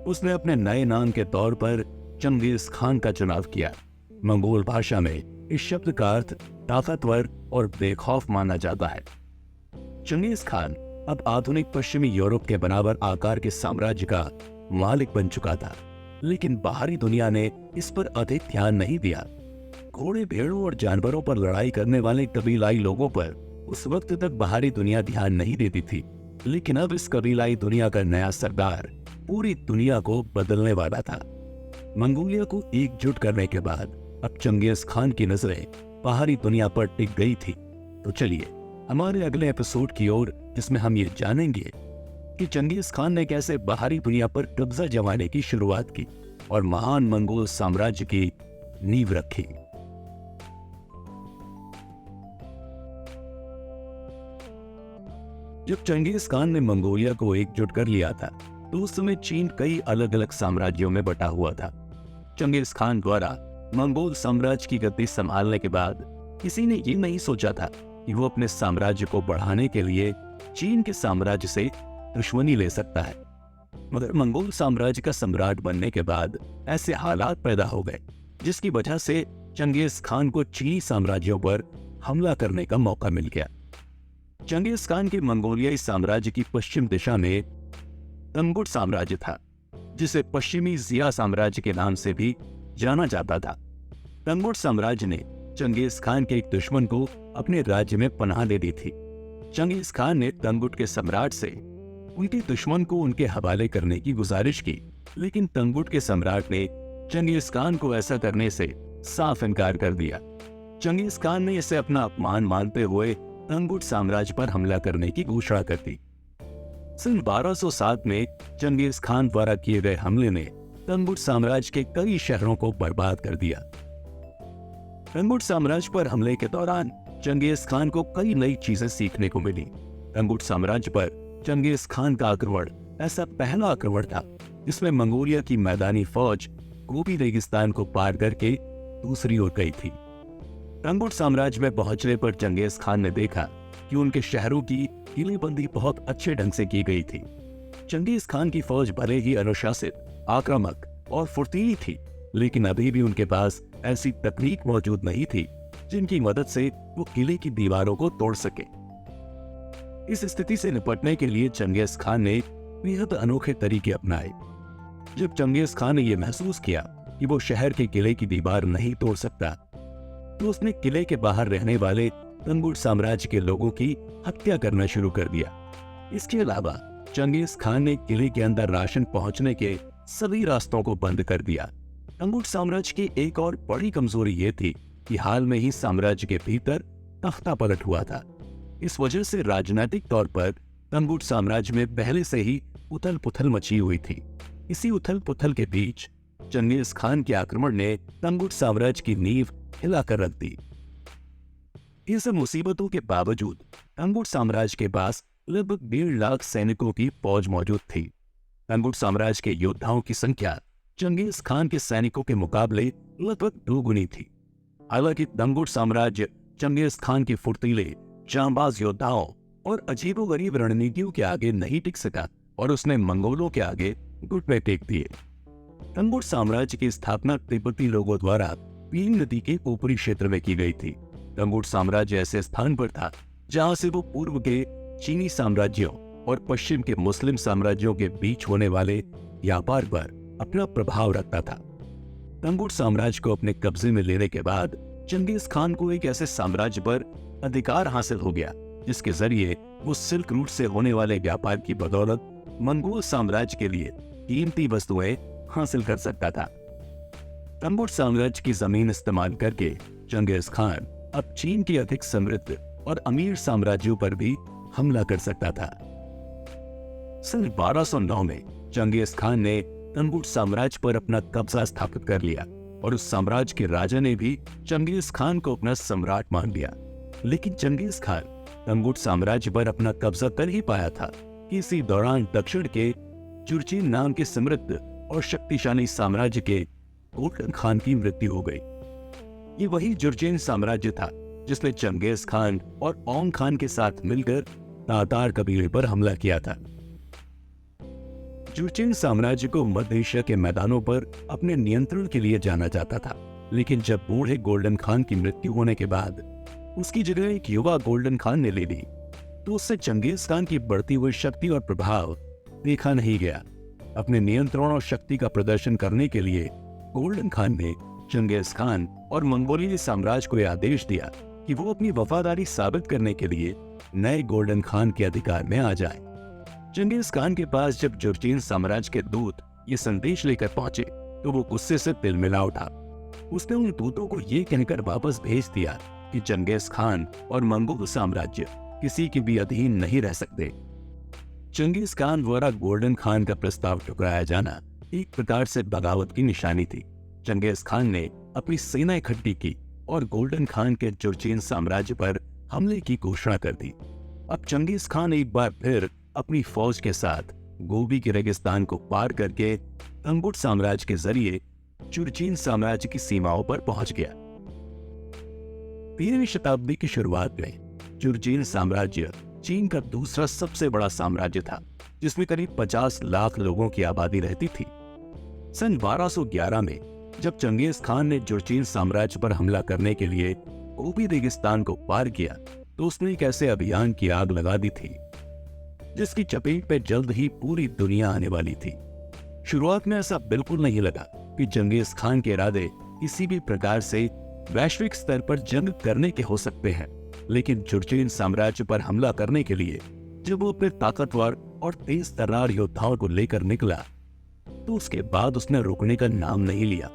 उसने अपने नए नाम के तौर पर चंगेज खान का चुनाव किया। मंगोल भाषा में इस शब्द का अर्थ ताकतवर और बेखौफ माना जाता है। चंगेज खान अब आधुनिक पश्चिमी यूरोप के बराबर आकार के साम्राज्य का मालिक बन चुका था, लेकिन बाहरी दुनिया ने इस पर अधिक ध्यान नहीं दिया। घोड़े, भेड़ों और जानवरों पर लड़ाई करने वाले कबीलाई लोगों पर उस वक्त तक बाहरी दुनिया ध्यान नहीं देती थी, लेकिन अब इस कबीलाई दुनिया का नया सरदार पूरी दुनिया को बदलने वाला था। मंगोलिया को एकजुट करने के बाद अब चंगेज खान की नजरें बाहरी दुनिया पर टिक गई थी। तो चलिए हमारे अगले एपिसोड की ओर, जिसमें हम ये जानेंगे कि चंगेज खान ने कैसे बाहरी दुनिया पर कब्जा जमाने की शुरुआत की और महान मंगोल साम्राज्य की नींव रखी। जब चंगेज खान ने मंगोलिया को एकजुट कर लिया था तो उस समय चीन कई अलग अलग साम्राज्यों में बटा हुआ था। चंगेज खान द्वारा मंगोल साम्राज्य की गद्दी संभालने के बाद किसी ने ये नहीं सोचा था कि वो अपने साम्राज्य को बढ़ाने के लिए चीन के साम्राज्य से दुश्मनी ले सकता है। मगर मंगोल साम्राज्य का सम्राट बनने के बाद ऐसे हालात पैदा हो गए जिसकी वजह से चंगेज खान को चीनी साम्राज्यों पर हमला करने का मौका मिल गया। चंगेज खान के मंगोलियाई साम्राज्य की पश्चिम दिशा में तंगुट साम्राज्य था, जिसे पश्चिमी जिया साम्राज्य के नाम से भी जाना जाता था। तंगुट साम्राज्य ने चंगेज खान के एक दुश्मन को अपने राज्य में पनाह दे दी थी। चंगेज खान ने तंगुट के सम्राट से उनके दुश्मन को उनके हवाले करने की गुजारिश की, लेकिन तंगुट के सम्राट ने चंगेज खान को ऐसा करने से साफ इनकार कर दिया। चंगेज खान ने इसे अपना अपमान मानते हुए तंगुट साम्राज्य पर हमला करने की घोषणा कर दी। सन 1207 में चंगेज खान द्वारा किए गए हमले ने तंगुट साम्राज्य के कई शहरों को बर्बाद कर दिया। तंगुट साम्राज्य पर हमले के दौरान चंगेज खान को कई नई चीजें सीखने को मिली। तंगुट साम्राज्य पर चंगेज खान का आक्रमण ऐसा पहला आक्रमण था जिसमें मंगोलिया की मैदानी फौज गोबी रेगिस्तान को पार करके दूसरी ओर गई थी। तंगुट साम्राज्य में पहुंचने पर चंगेज खान ने देखा कि उनके शहरों की किलेबंदी बहुत अच्छे ढंग से की गई थी। चंगेज खान की फौज भले ही अनुशासित, आक्रामक और फुर्तीली थी, लेकिन अभी भी उनके पास ऐसी तकनीक मौजूद नहीं थी जिनकी मदद से वो किले की दीवारों को तोड़ सके। इस स्थिति से निपटने के लिए चंगेज खान ने बेहद अनोखे तरीके अपनाए। जब चंगेज खान ने यह महसूस किया कि वो शहर के किले की दीवार नहीं तोड़ सकता, तो उसने किले के बाहर रहने वाले तंगुट साम्राज्य के लोगों की हत्या करना शुरू कर दिया। इसके अलावा चंगेज खान ने किले के अंदर राशन पहुंचने के सभी रास्तों को बंद कर दिया। तंगुट साम्राज्य की एक और बड़ी कमजोरी यह थी कि हाल में ही साम्राज्य के भीतर तख्ता पलट हुआ था। इस वजह से राजनीतिक तौर पर तंगुट साम्राज्य में पहले से ही उथल पुथल मची हुई थी। इसी उथल पुथल के बीच चंगेज खान के आक्रमण ने तंगुट साम्राज्य की नींव हिलाकर रख दी। इन सब मुसीबतों के बावजूद तंगुट साम्राज्य के पास लगभग 1.5 लाख सैनिकों की फौज मौजूद थी। तंगुट साम्राज्य के योद्धाओं की संख्या चंगेज खान के सैनिकों के मुकाबले लगभग 2 गुनी थी। हालांकि तंगुट साम्राज्य चंगेज खान के फुर्तीले, जांबाज योद्धाओं और अजीबोगरीब रणनीतियों के आगे नहीं टिक सका और उसने मंगोलों के आगे घुटने टेक दिए। तंगुट साम्राज्य की स्थापना तिब्बती लोगों द्वारा भीम नदी के ऊपरी क्षेत्र में की गई थी। तंगुट साम्राज्य ऐसे स्थान पर था जहां से वो पूर्व के चीनी साम्राज्यों और पश्चिम के मुस्लिम साम्राज्यों के बीच होने वाले व्यापार पर अपना प्रभाव रखता था। तंगुट साम्राज्य को अपने कब्जे में लेने के बाद चंगेज खान को एक ऐसे साम्राज्य पर अधिकार हासिल हो गया जिसके जरिए वो सिल्क रूट से होने वाले व्यापार की बदौलत मंगोल साम्राज्य के लिए कीमती वस्तुएं हासिल कर सकता था। तंगुट साम्राज्य की जमीन इस्तेमाल करके चंगेज खान अब चीन के अधिक समृद्ध और अमीर साम्राज्यों पर भी हमला कर सकता था। सन 1209 में चंगेज खान ने तंगुट साम्राज्य पर अपना कब्जा स्थापित कर लिया और उस साम्राज्य के राजा ने भी चंगेज खान को अपना सम्राट मान लिया। लेकिन चंगेज खान तंगुट साम्राज्य पर अपना कब्जा कर ही पाया था कि इसी दौरान दक्षिण के चुर्चिन नाम के समृद्ध और शक्तिशाली साम्राज्य के गोल्डन खान की मृत्यु हो गई। ये वही जुर्जेन साम्राज्य था जिसने चंगेज खान और ओंग खान के साथ मिलकर तातार कबीले पर हमला किया था। जुर्जेन साम्राज्य को मध्य एशिया के मैदानों पर अपने नियंत्रण के लिए जाना जाता था, लेकिन जब बूढ़े गोल्डन खान की मृत्यु होने के बाद उसकी जगह एक युवा गोल्डन खान ने ले ली, तो उससे चंगेज खान की बढ़ती हुई शक्ति और प्रभाव देखा नहीं गया। अपने नियंत्रण और शक्ति का प्रदर्शन करने के लिए गोल्डन खान ने चंगेज खान और मंगोलियाई साम्राज्य को यह आदेश दिया कि वो अपनी वफादारी साबित करने के लिए नए गोल्डन खान के अधिकार में आ जाएं। चंगेज खान के पास जब जुर्जीन साम्राज्य के दूत ये संदेश लेकर पहुंचे तो वो गुस्से से तिलमिला उठा। उसने उन दूतों को ये कहकर वापस भेज दिया कि चंगेज खान और मंगोल साम्राज्य किसी के भी अधीन नहीं रह सकते। चंगेज खान द्वारा गोल्डन खान का प्रस्ताव ठुकराया जाना एक प्रकार से बगावत की निशानी थी। चंगेज खान ने अपनी सेना इकट्ठी की और गोल्डन खान के जुर्जीन साम्राज्य पर हमले की घोषणा कर दी। अब चंगेज खान एक बार फिर अपनी फौज के साथ गोबी के रेगिस्तान को पार करके तंगुट साम्राज्य के जरिए जुर्जीन साम्राज्य की सीमाओं पर पहुंच गया। 13वीं शताब्दी की शुरुआत में जुर्जीन साम्राज्य चीन का दूसरा सबसे बड़ा साम्राज्य था, जिसमें करीब 50 लाख लोगों की आबादी रहती थी। सन 1211 में जब चंगेज खान ने जुर्जीन साम्राज्य पर हमला करने के लिए गोबी रेगिस्तान को पार किया, तो उसने एक ऐसे अभियान की आग लगा दी थी जिसकी चपेट में जल्द ही पूरी दुनिया आने वाली थी। शुरुआत में ऐसा बिल्कुल नहीं लगा कि चंगेज खान के इरादे किसी भी प्रकार से वैश्विक स्तर पर जंग करने के हो सकते हैं, लेकिन चुर्चेन साम्राज्य पर हमला करने के लिए जब वो अपने ताकतवर और तेज तर्रार योद्धाओं को लेकर निकला तो उसके बाद उसने रुकने का नाम नहीं लिया।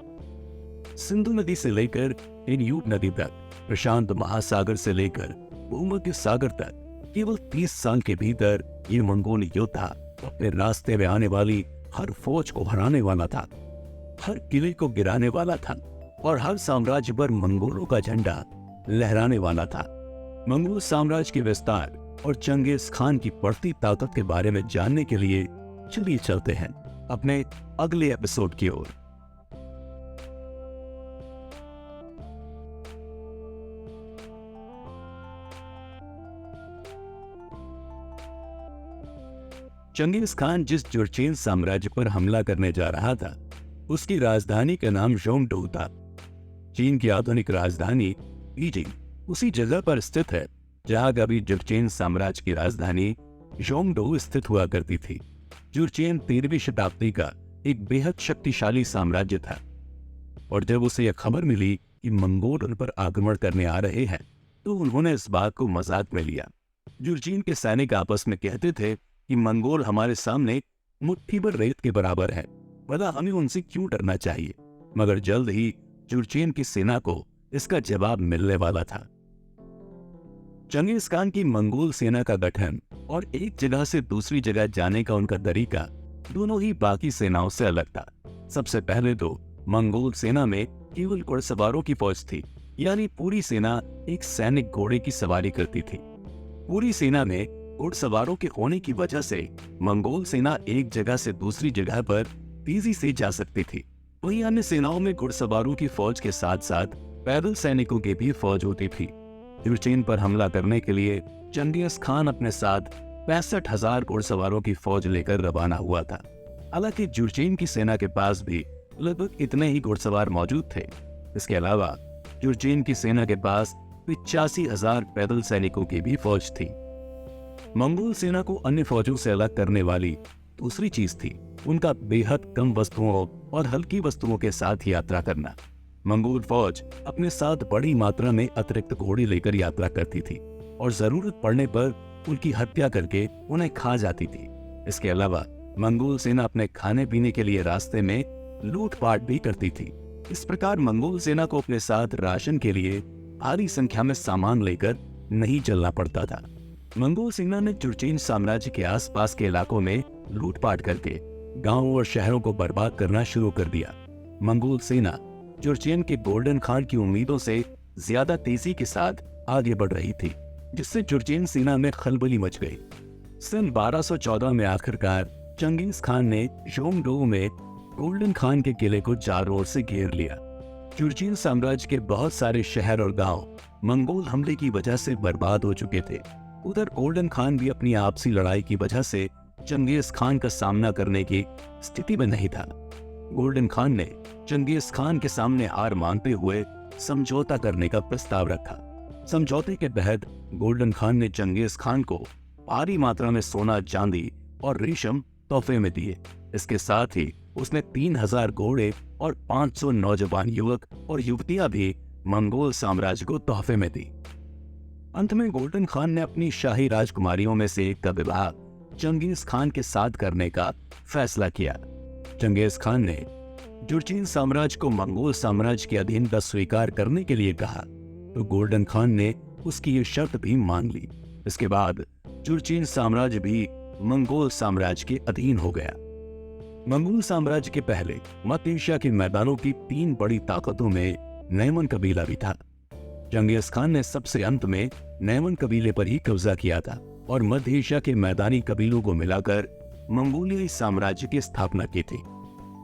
सिंधु नदी से लेकर इनयूब नदी तक, प्रशांत महासागर से लेकर भूमध्य सागर तक केवल 30 साल के भीतर ये मंगोल योद्धा अपने रास्ते में आने वाली हर फौज को हराने वाला था, हर किले को गिराने वाला था और हर साम्राज्य पर मंगोलों का झंडा लहराने वाला था। मंगोल साम्राज्य के विस्तार और चंगेज खान की बढ़ती ताकत के बारे में जानने के लिए चलिए चलते हैं अपने अगले एपिसोड की ओर। चंगेज खान जिस चुर्चेन साम्राज्य पर हमला करने जा रहा था उसकी राजधानी का नाम जोंगडो था। चीन की आधुनिक राजधानी बीजिंग उसी जगह पर स्थित है जहां कभी चुर्चेन साम्राज्य की राजधानी जोंगडो स्थित हुआ करती थी। चुर्चेन 13वीं शताब्दी का एक बेहद शक्तिशाली साम्राज्य था और जब उसे यह खबर मिली कि मंगोल उन पर आक्रमण करने आ रहे हैं तो उन्होंने इस बात को मजाक में लिया। चुर्चेन के सैनिक आपस में कहते थे कि मंगोल हमारे सामने मुट्ठी भर रेत के बराबर है, भला हमें उनसे क्यों डरना चाहिए। मगर जल्द ही चुर्चेन की सेना को इसका जवाब मिलने वाला था। चंगेज खान की मंगोल सेना का गठन और एक जगह से दूसरी जगह जाने का उनका तरीका दोनों ही बाकी सेनाओं से अलग था। सबसे पहले तो मंगोल सेना में केवल घुड़सवारों की फौज थी, यानी पूरी सेना एक सैनिक घोड़े की सवारी करती थी। पूरी सेना में घुड़सवारों के होने की वजह से मंगोल सेना एक जगह से दूसरी जगह पर तेजी से जा सकती थी। वहीं अन्य सेनाओं में घुड़सवारों की फौज के साथ साथ पैदल सैनिकों की भी फौज होती थी। चुर्चेन पर हमला करने के लिए चंगेज खान अपने साथ 65,000 घुड़सवारों की फौज लेकर रवाना हुआ था। हालांकि चुर्चेन की सेना के पास भी लगभग इतने ही घुड़सवार मौजूद थे। इसके अलावा चुर्चेन की सेना के पास 85,000 पैदल सैनिकों की भी फौज थी। मंगोल सेना को अन्य फौजों से अलग करने वाली दूसरी चीज थी उनका बेहद कम वस्तुओं और हल्की वस्तुओं के साथ यात्रा करना। मंगोल फौज अपने साथ बड़ी मात्रा में अतिरिक्त घोड़े लेकर यात्रा करती थी और जरूरत पड़ने पर उनकी हत्या करके उन्हें खा जाती थी। इसके अलावा मंगोल सेना अपने खाने पीने के लिए रास्ते में लूटपाट भी करती थी। इस प्रकार मंगोल सेना को अपने साथ राशन के लिए भारी संख्या में सामान लेकर नहीं चलना पड़ता था। मंगोल सेना ने चुर्चेन साम्राज्य के आसपास के इलाकों में लूटपाट करके गांवों और शहरों को बर्बाद करना शुरू कर दिया। मंगोल सेना चुर्चेन के गोल्डन खान की उम्मीदों से ज्यादा तेजी के साथ आगे बढ़ रही थी, जिससे चुर्चेन सेना में खलबली मच गई। सन 1214 में आखिरकार चंगेज खान ने जोंगडो में गोल्डन खान के किले को चारों ओर से घेर लिया। चुर्चेन साम्राज्य के बहुत सारे शहर और गांव मंगोल हमले की वजह से बर्बाद हो चुके थे। उधर गोल्डन खान भी अपनी आपसी लड़ाई की वजह से चंगेज खान का सामना करने की स्थिति में नहीं था। गोल्डन खान ने चंगेज खान के सामने हार मानते हुए समझौता करने का प्रस्ताव रखा। समझौते के तहत गोल्डन खान ने चंगेज खान को भारी मात्रा में सोना, चांदी और रेशम तोहफे में दिए। इसके साथ ही उसने 3000 घोड़े और 500 नौजवान युवक और युवतियां भी मंगोल साम्राज्य को तोहफे में दी। अंत में गोल्डन खान ने अपनी शाही राजकुमारियों में से एक का विवाह चंगेज खान के साथ करने का फैसला किया। चंगेज खान ने चुर्चेन साम्राज्य को मंगोल साम्राज्य के अधीनता स्वीकार करने के लिए कहा तो गोल्डन खान ने उसकी ये शर्त भी मान ली। इसके बाद चुर्चेन साम्राज्य भी मंगोल साम्राज्य के अधीन हो गया। मंगोल साम्राज्य के पहले मध्य एशिया के मैदानों की 3 बड़ी ताकतों में नैमन कबीला भी था। चंगेज खान ने सबसे अंत में नैमन कबीले पर ही कब्जा किया था और मध्य एशिया के मैदानी कबीलों को मिलाकर मंगोलियाई साम्राज्य की स्थापना की थी।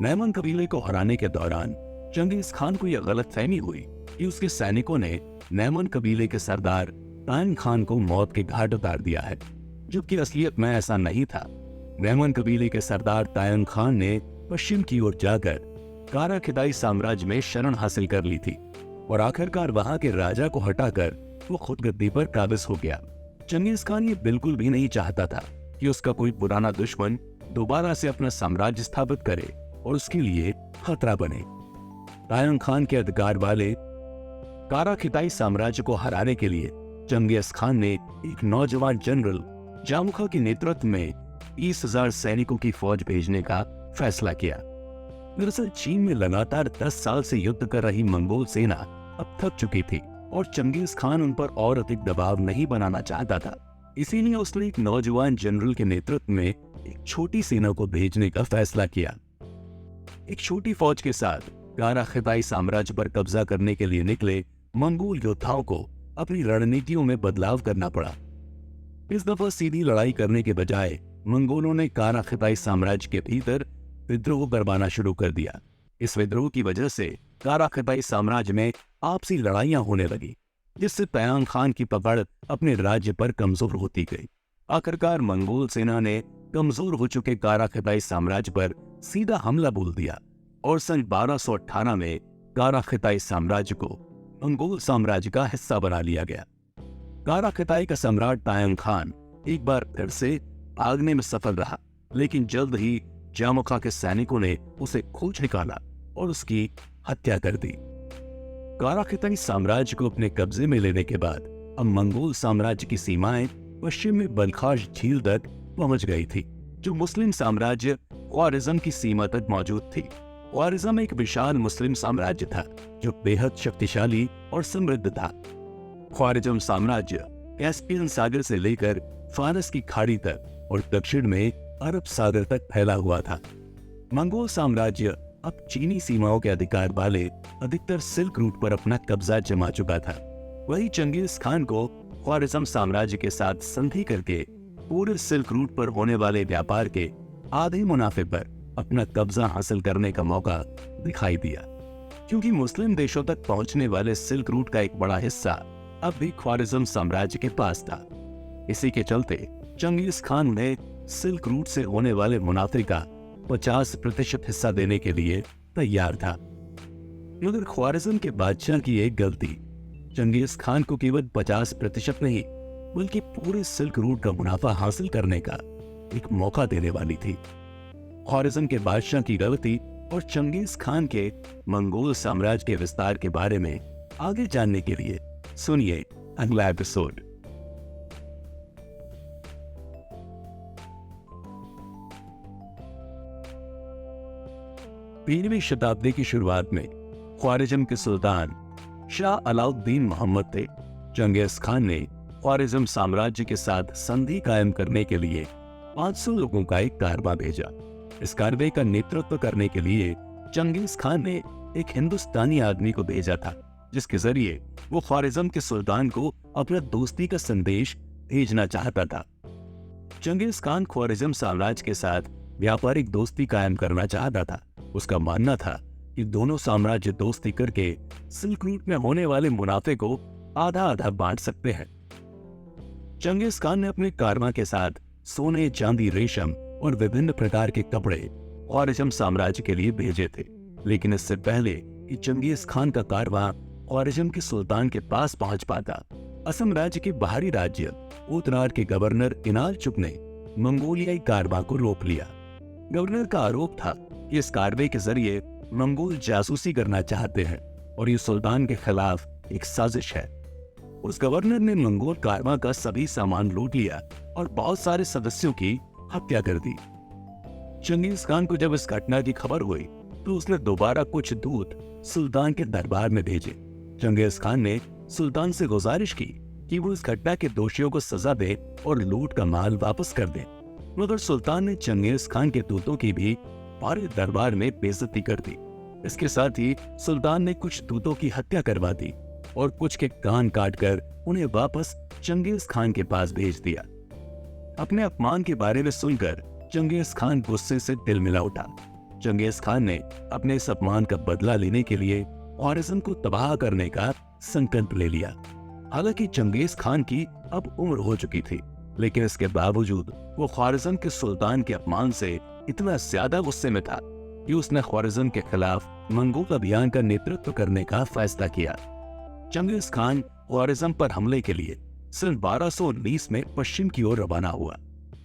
नैमन कबीले को हराने के दौरान चंगेज खान को यह गलतफहमी हुई कि उसके सैनिकों ने नैमन कबीले के सरदार तायन खान को मौत के घाट उतार दिया है, जबकि असलियत में ऐसा नहीं था। नैमन कबीले के सरदार तायन खान ने पश्चिम की ओर जाकर कारा खिताई साम्राज्य में शरण हासिल कर ली थी और आखिरकार वहां के राजा को हटाकर वो खुद गद्दी पर काबिज हो गया। चंगेज खान ये बिल्कुल भी नहीं चाहता था कि उसका कोई पुराना दुश्मन दोबारा से अपना साम्राज्य स्थापित करे और उसके लिए खतरा बने। तायंग खान के अधिकार वाले कारा खिताई साम्राज्य को हराने के लिए चंगेज खान ने एक नौजवान जनरल जामुखा के नेतृत्व में 20,000 सैनिकों की फौज भेजने का फैसला किया। दरअसल चीन में लगातार 10 साल से युद्ध कर रही मंगोल सेना अब थक चुकी थी और चंगेज खान उन पर और अधिक दबाव नहीं बनाना चाहता था। इसीलिए उसने एक नौजवान जनरल के नेतृत्व में एक छोटी सेना को भेजने का फैसला किया। एक छोटी फौज के साथ कारा खिताई साम्राज्य पर कब्जा करने के लिए निकले मंगोल योद्धाओं को अपनी रणनीतियों में बदलाव करना पड़ा। इस दफा सीधी लड़ाई करने के बजाय मंगोलों ने कारा खिताई साम्राज्य के भीतर विद्रोह करवाना शुरू कर दिया। इस विद्रोह की वजह से कारा खिताई साम्राज्य में आपसी लड़ाइयां होने लगी, जिससे तयांग खान की पकड़ अपने राज्य पर कमजोर होती गई। आखिरकार मंगोल सेना ने कमजोर हो चुके कारा खिताई साम्राज्य पर सीधा हमला बोल दिया और सन 1218 में कारा खिताई साम्राज्य को मंगोल साम्राज्य का हिस्सा बना लिया गया। कारा खिताई का सम्राट तायंग खान एक बार फिर से भागने में सफल रहा, लेकिन जल्द ही जामुखा के सैनिकों ने उसे खोज निकाला और उसकी हत्या कर दी। कारा खिताई साम्राज्य को अपने कब्जे में लेने के बाद अब मंगोल साम्राज्य की सीमाएं पश्चिम में बलखाश झील तक पहुंच गई थी, जो मुस्लिम साम्राज्य ख्वारिज़्म की सीमा तक मौजूद थी। ख्वारिज़्म एक विशाल मुस्लिम साम्राज्य था जो बेहद शक्तिशाली और समृद्ध था। ख्वारिज़्म साम्राज्य कैस्पियन सागर से लेकर फारस की खाड़ी तक और दक्षिण में अरब सागर तक फैला हुआ था। मंगोल साम्राज्य अब चीनी सीमाओं के अधिकार वाले अधिकतर सिल्क रूट पर अपना कब्जा जमा चुका था। वही चंगेज खान को ख्वारिज़्म साम्राज्य के साथ संधि करके पूरे सिल्क रूट पर होने वाले व्यापार के आधे मुनाफे पर अपना कब्जा हासिल करने का मौका दिखाई दिया, क्योंकि मुस्लिम देशों तक पहुंचने वाले सिल्क रूट का एक बड़ा हिस्सा अब भी ख्वारिज़्म साम्राज्य के पास था। इसी के चलते चंगेज खान ने सिल्क रूट से होने वाले मुनाफे का 50% हिस्सा देने के लिए तैयार था। मगर ख्वारिज़्म के बादशाह की एक गलती चंगेज खान को केवल 50% नहीं बल्कि पूरे सिल्क रूट का मुनाफा हासिल करने का एक मौका देने वाली थी। ख्वारिज़्म के बादशाह की गलती और चंगेज खान के मंगोल साम्राज्य के विस्तार के बारे में आगे जानने के लिए सुनिए अगला एपिसोड। 15वीं शताब्दी की शुरुआत में ख्वारिज़्म के सुल्तान शाह अलाउद्दीन मोहम्मद थे। चंगेज खान ने ख्वारिज़्म साम्राज्य के साथ संधि कायम करने के लिए 500 लोगों का एक कारवां भेजा। इस कारवां का नेतृत्व करने के लिए चंगेज खान ने एक हिंदुस्तानी आदमी को भेजा था, जिसके जरिए वो ख्वारिज़्म के सुल्तान को अपना दोस्ती का संदेश भेजना चाहता था। चंगेज खान ख्वारिज़्म साम्राज्य के साथ व्यापारिक दोस्ती कायम करना चाहता था। उसका मानना था कि दोनों साम्राज्य दोस्ती करके सिल्क रूट में होने वाले मुनाफे को आधा आधा बांट सकते हैं। चंगेज खान ने अपने कारवां के साथ सोने, चांदी, रेशम और विभिन्न प्रकार के कपड़े ख्वारिज़्म साम्राज्य के लिए भेजे थे, लेकिन इससे पहले कि चंगेज खान का कारवां ख्वारिज़्म के सुल्तान के पास पहुंच पाता, असम राज्य के बाहरी राज्य उतरार के गवर्नर इनालचुक ने मंगोलियाई कारवां को रोक लिया। गवर्नर का आरोप था कि इस कारवां के जरिए मंगोल जासूसी करना चाहते हैं और ये सुल्तान के खिलाफ एक साजिश है। उस गवर्नर ने मंगोल कारवां का सभी सामान लूट लिया और बहुत सारे सदस्यों की हत्या कर दी। चंगेज खान को जब इस घटना की खबर हुई तो उसने दोबारा कुछ दूत सुल्तान के दरबार में भेजे। चंगेज खान ने सुल्तान से गुजारिश की कि वो इस घटना के दोषियों को सजा दे और लूट का माल वापस कर दे, मगर सुल्तान ने चंगेज खान के दूतों की भी पूरे दरबार में बेइज्जती कर दी। इसके साथ ही सुल्तान ने कुछ दूतों की हत्या करवा दी और कुछ के कान काटकर उन्हें वापस चंगेज खान के पास भेज दिया। अपने अपमान के बारे में सुनकर चंगेज खान गुस्से से तिलमिला उठा। चंगेज खान ने अपने इस अपमान का बदला लेने के लिए ख्वारिज़्म को तबाह करने का संकल्प ले लिया। हालांकि चंगेज खान की अब उम्र हो चुकी थी, लेकिन इसके बावजूद वो ख्वारिज़्म के सुल्तान के अपमान से इतना ज्यादा गुस्से में था कि उसने ख्वारिज़्म के खिलाफ मंगोल अभियान का नेतृत्व करने का फैसला किया। चंगेज खान ख्वारिज़म पर हमले के लिए सन 1219 में पश्चिम की ओर रवाना हुआ।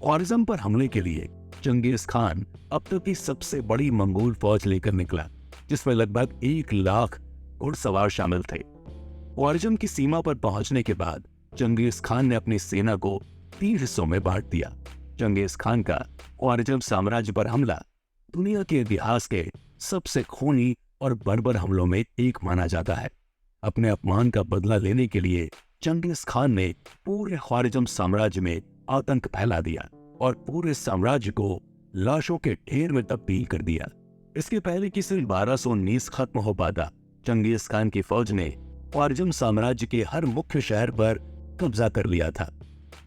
ख्वारिज़म पर हमले के लिए चंगेज खान अब तक की सबसे बड़ी मंगोल फौज लेकर निकला, जिसमें लगभग 1 लाख घुड़सवार शामिल थे। ख्वारिज़म की सीमा पर पहुंचने के बाद चंगेज खान ने अपनी सेना को 3 हिस्सों में बांट दिया। चंगेज खान का ख्वारिज़म साम्राज्य पर हमला दुनिया के इतिहास के सबसे खूनी और बर्बर हमलों में एक माना जाता है। अपने अपमान का बदला लेने के लिए चंगेज खान ने पूरे ख्वारिज़म साम्राज्य में आतंक फैला दिया और पूरे साम्राज्य को लाशों के ढेर में तब्दील कर दिया। इसके पहले कि सन 1219 खत्म हो पाता, चंगेज खान की फौज ने ख्वारिज़म साम्राज्य के हर मुख्य शहर पर कब्जा कर लिया था।